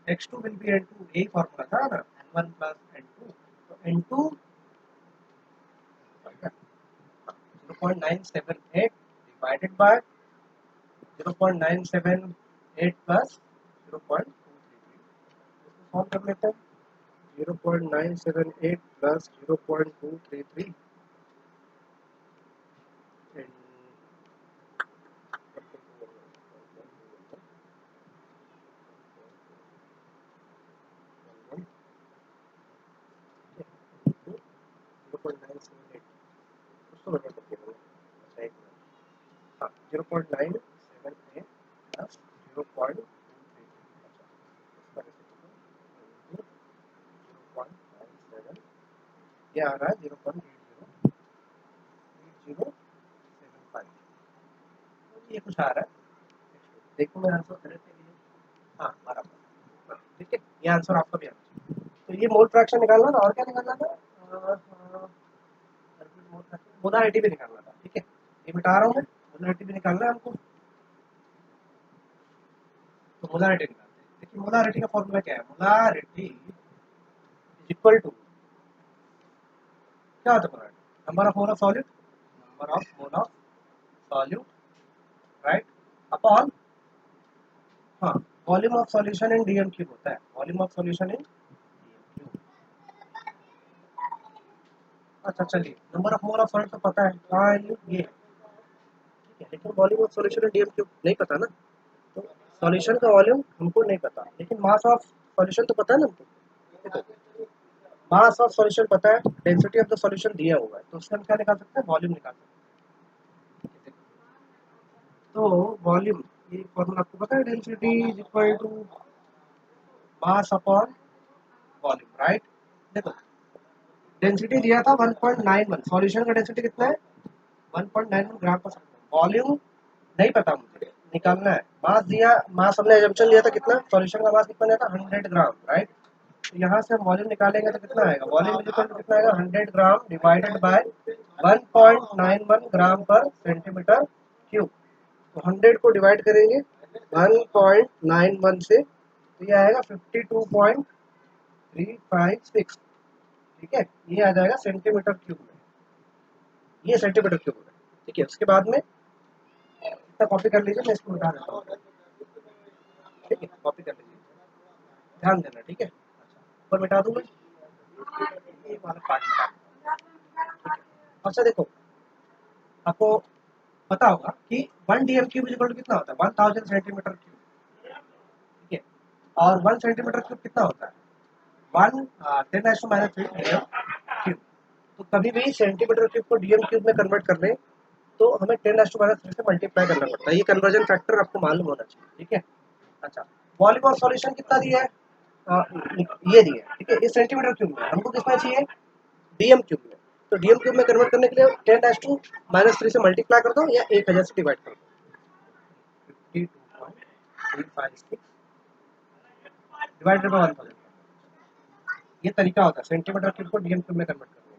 S1: x2 विल बी n2, यही फॉर्मूला था ना, n1 प्लस n2, तो n2 0.978 divided by 0.978 plus 0.233, इसको सॉल्व कर लेते हैं। 0.978 plus 0.233 0.978, कुछ तो गड़बड़ कर दिया मैंने। अच्छा एक मिनट, हाँ 0.978 प्लस 0.233, अच्छा इसका कैसे करूँ, 0.97, ये आ रहा है 0.8075, ये कुछ आ रहा है। देखो मैं आंसर करेक्ट है ये, हाँ बराबर, ठीक है, ये आंसर आपका भी आना चाहिए। तो ये मोल फ्रैक्शन निकालना था, और क्या निकालना था, मोलारिटी भी निकालना था, ठीक है, ये मिटा रहा हूँ मैं, मोलारिटी भी निकालना है हमको। तो मोलारिटी निकालते हैं, देखिए मोलारिटी का फॉर्मूला क्या है, मोलारिटी इज इक्वल टू, क्या होता है molarity, number of mole of solute, number of mole of solute, right, upon, हाँ volume of solution in DM cube होता है, volume of solution in DM cube. अच्छा चलिए, number of mole of solute तो पता है, हाँ ये ठीक है, लेकिन volume of solution in DM cube नहीं पता ना, तो सॉल्यूशन का वॉल्यूम हमको नहीं पता, लेकिन मास ऑफ सॉल्यूशन तो पता है ना हमको, मास ऑफ सॉल्यूशन पता है, डेंसिटी ऑफ द सॉल्यूशन दिया हुआ है, तो उससे हम क्या निकाल सकते हैं, वॉल्यूम निकाल सकते हैं। तो वॉल्यूम, ये फॉर्मूला आपको पता है, density is equal to mass upon volume, right. देखो डेंसिटी दिया था 1.91, सॉल्यूशन का डेंसिटी कितना है, 1.91 ग्राम पर सेकंड, वॉल्यूम नहीं पता मुझे, निकालना है। मास दिया, मास हमने एजम्पशन लिया था कितना, सॉल्यूशन का मास कितना लिया था, 100 ग्राम, राइट। तो यहाँ से हम वॉल्यूम निकालेंगे तो कितना आएगा, वॉल्यूम इक्वल टू कितना आएगा, 100 ग्राम डिवाइडेड बाय 1.91 ग्राम पर सेंटीमीटर क्यूब। तो 100 को डिवाइड करेंगे 1.91 से, तो ये आएगा 52.356, ठीक है, ये आ जाएगा सेंटीमीटर क्यूब में, ये सेंटीमीटर क्यूब में, ठीक है। उसके बाद में इतना कॉपी कर लीजिए, मैं इसको मिटा देता हूँ, ठीक है, कॉपी कर लीजिए, ध्यान देना, ठीक है। अच्छा ऊपर मिटा दूँ मैं, ये वाला पार्ट मिटा दूँ, ठीक है। अच्छा देखो, आपको पता होगा कि 1 DM cube is equal to कितना होता है, 1000 सेंटीमीटर क्यूब, ठीक है। और 1 सेंटीमीटर क्यूब कितना होता है, 1 10⁻³ डीएम क्यूब। तो कभी भी सेंटीमीटर क्यूब को डीएम क्यूब में कन्वर्ट करने, तो हमें 10⁻³ से मल्टीप्लाई करना पड़ता है, ये कन्वर्जन फैक्टर आपको मालूम होना चाहिए, ठीक है। अच्छा वॉल्यूम ऑफ सॉल्यूशन कितना दिया है, ये दिया है, ठीक है, इस सेंटीमीटर क्यूब में, हमको कितना चाहिए, डीएम क्यूब में। तो डीएम क्यूब में कन्वर्ट करने के लिए 10⁻³ से मल्टीप्लाई कर दो या 1000 से डिवाइड कर दो, 52.356 डिवाइडेड बाय 1000, ये तरीका होता है सेंटीमीटर क्यूब को डीएम क्यूब में कन्वर्ट करने का।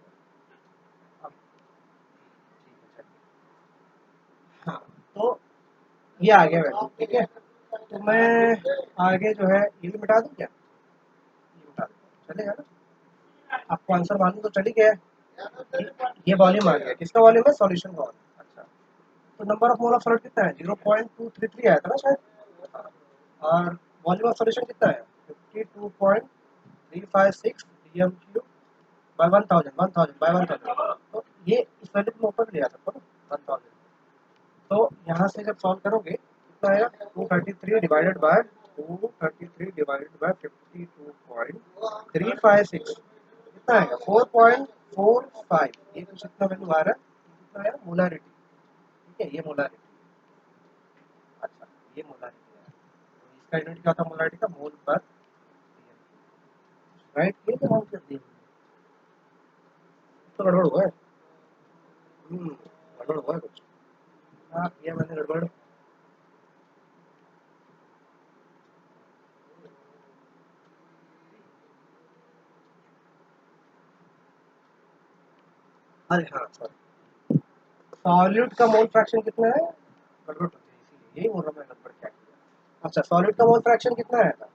S1: अब ठीक है, हाँ तो ये आ गया वैल्यू, ठीक है। तो मैं आगे जो है ये भी मिटा दूँ क्या, ये मिटा दूँ चलेगा ना, आपको आंसर मालूम तो चल ही गया, ये वॉल्यूम आ गया, किसका वॉल्यूम है, सॉल्यूशन का वॉल्यूम। अच्छा तो number of mole of solute कितना है, 0.233 आया था ना शायद, हाँ। और वॉल्यूम ऑफ सॉल्यूशन कितना है, 52.356 डीएम क्यूब बाय 1000 बाय 1000, तो ये इस वैल्यू को ऊपर ले आ सकता हूँ ना, 1000। तो यहाँ से जब सॉल्व करोगे कितना आएगा, 233 डिवाइडेड बाय 52.356 कितना आएगा, 4.45, ये कुछ इतना वैल्यू आ रहा है, कितना आया, मोलारिटी, ठीक है, ये मोलारिटी, अच्छा ये मोलारिटी है, तो इसका यूनिट क्या था मोलारिटी का, मोल पर, राइट, ये तो हम कर दिए, तो गड़बड़ हुआ है, गड़बड़ हुआ है कुछ, हाँ किया मैंने गड़बड़, अरे हाँ सॉरी, सॉल्यूट का मोल फ्रैक्शन कितना है? गड़बड़ हो गई, इसीलिए यही बोल रहा मैं, गड़बड़ क्या किया। अच्छा, सॉल्यूट का मोल फ्रैक्शन कितना आया था?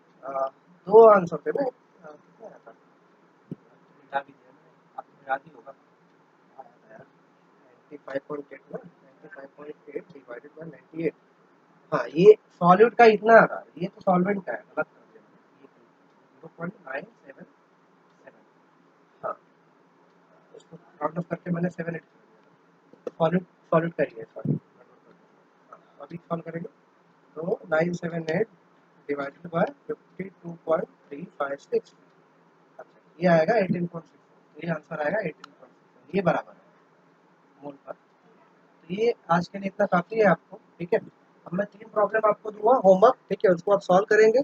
S1: दो आंसर थे ना, कितना आया था? मिटा भी दिया मैंने, आपको याद ही होगा। आया था यार 95.8 ना, 95.8 डिवाइडेड बाय 98। हाँ, ये सॉल्यूट का इतना आ रहा, ये तो सॉल्वेंट का है, गलत कर दिया मैंने। ये 0.977। हाँ, इसको राउंड ऑफ करके मैंने 7 8 कर दिया। सॉल्यूट, सॉल्यूट का ही है, सॉरी। हाँ, अभी सॉल्व करेंगे तो 978 डिवाइडेड बाय 52.356। अच्छा, ये आएगा 18.6, ये आंसर आएगा 18.6, ये बराबर है मोल पर। तो ये आज के लिए इतना काफ़ी है आपको, ठीक है। अब मैं 3 प्रॉब्लम आपको दूंगा होमवर्क, ठीक है, उसको आप सॉल्व करेंगे,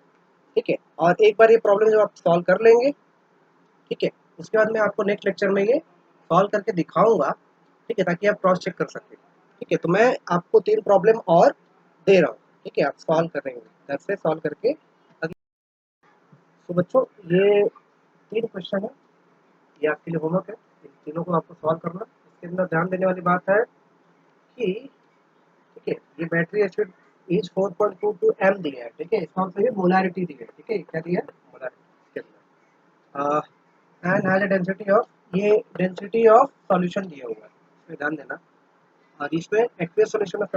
S1: ठीक है। और एक बार ये प्रॉब्लम जब आप सॉल्व कर लेंगे, ठीक है, उसके बाद मैं आपको नेक्स्ट लेक्चर में ये सॉल्व करके दिखाऊंगा, ठीक है, ताकि आप क्रॉस चेक कर सकें, ठीक है। तो मैं आपको 3 प्रॉब्लम और दे रहा हूँ, ठीक है, आप सॉल्व करेंगे, घर से सॉल्व करके। तो बच्चों, ये 3 क्वेश्चन है, ये आपके लिए होमवर्क है, इन तीनों को आपको सॉल्व करना। इसके अंदर ध्यान देने वाली बात है कि, ठीक है, ये बैटरी एसिड इज 4.22 एम दिया है, ठीक है, इसका मतलब ये मोलारिटी दी है, ठीक है, क्या दिया है? मोलारिटी के अंदर, and has a density of, ये डेंसिटी ऑफ सॉल्यूशन दिया हुआ है, इसमें ध्यान देना। और इसमें एक्वियस सॉल्यूशन ऑफ,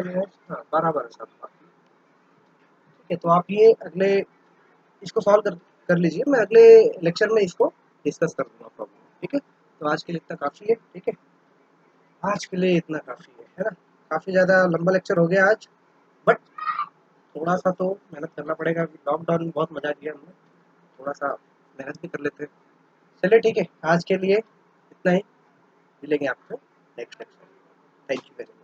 S1: हाँ, बराबर है सब, ठीक है। तो आप ये अगले इसको सॉल्व कर लीजिए, मैं अगले लेक्चर में इसको डिस्कस कर दूंगा प्रॉब्लम, ठीक है। तो आज के लिए इतना काफ़ी है, ठीक है, आज के लिए इतना काफ़ी है ना। काफ़ी ज़्यादा लंबा लेक्चर हो गया आज, बट थोड़ा सा तो मेहनत करना पड़ेगा, लॉकडाउन में बहुत मज़ा किया हमने, थोड़ा सा मेहनत भी कर लेते हैं। चलिए, ठीक है, आज के लिए इतना ही, मिलेंगे आपको next lecture. Thank you very much.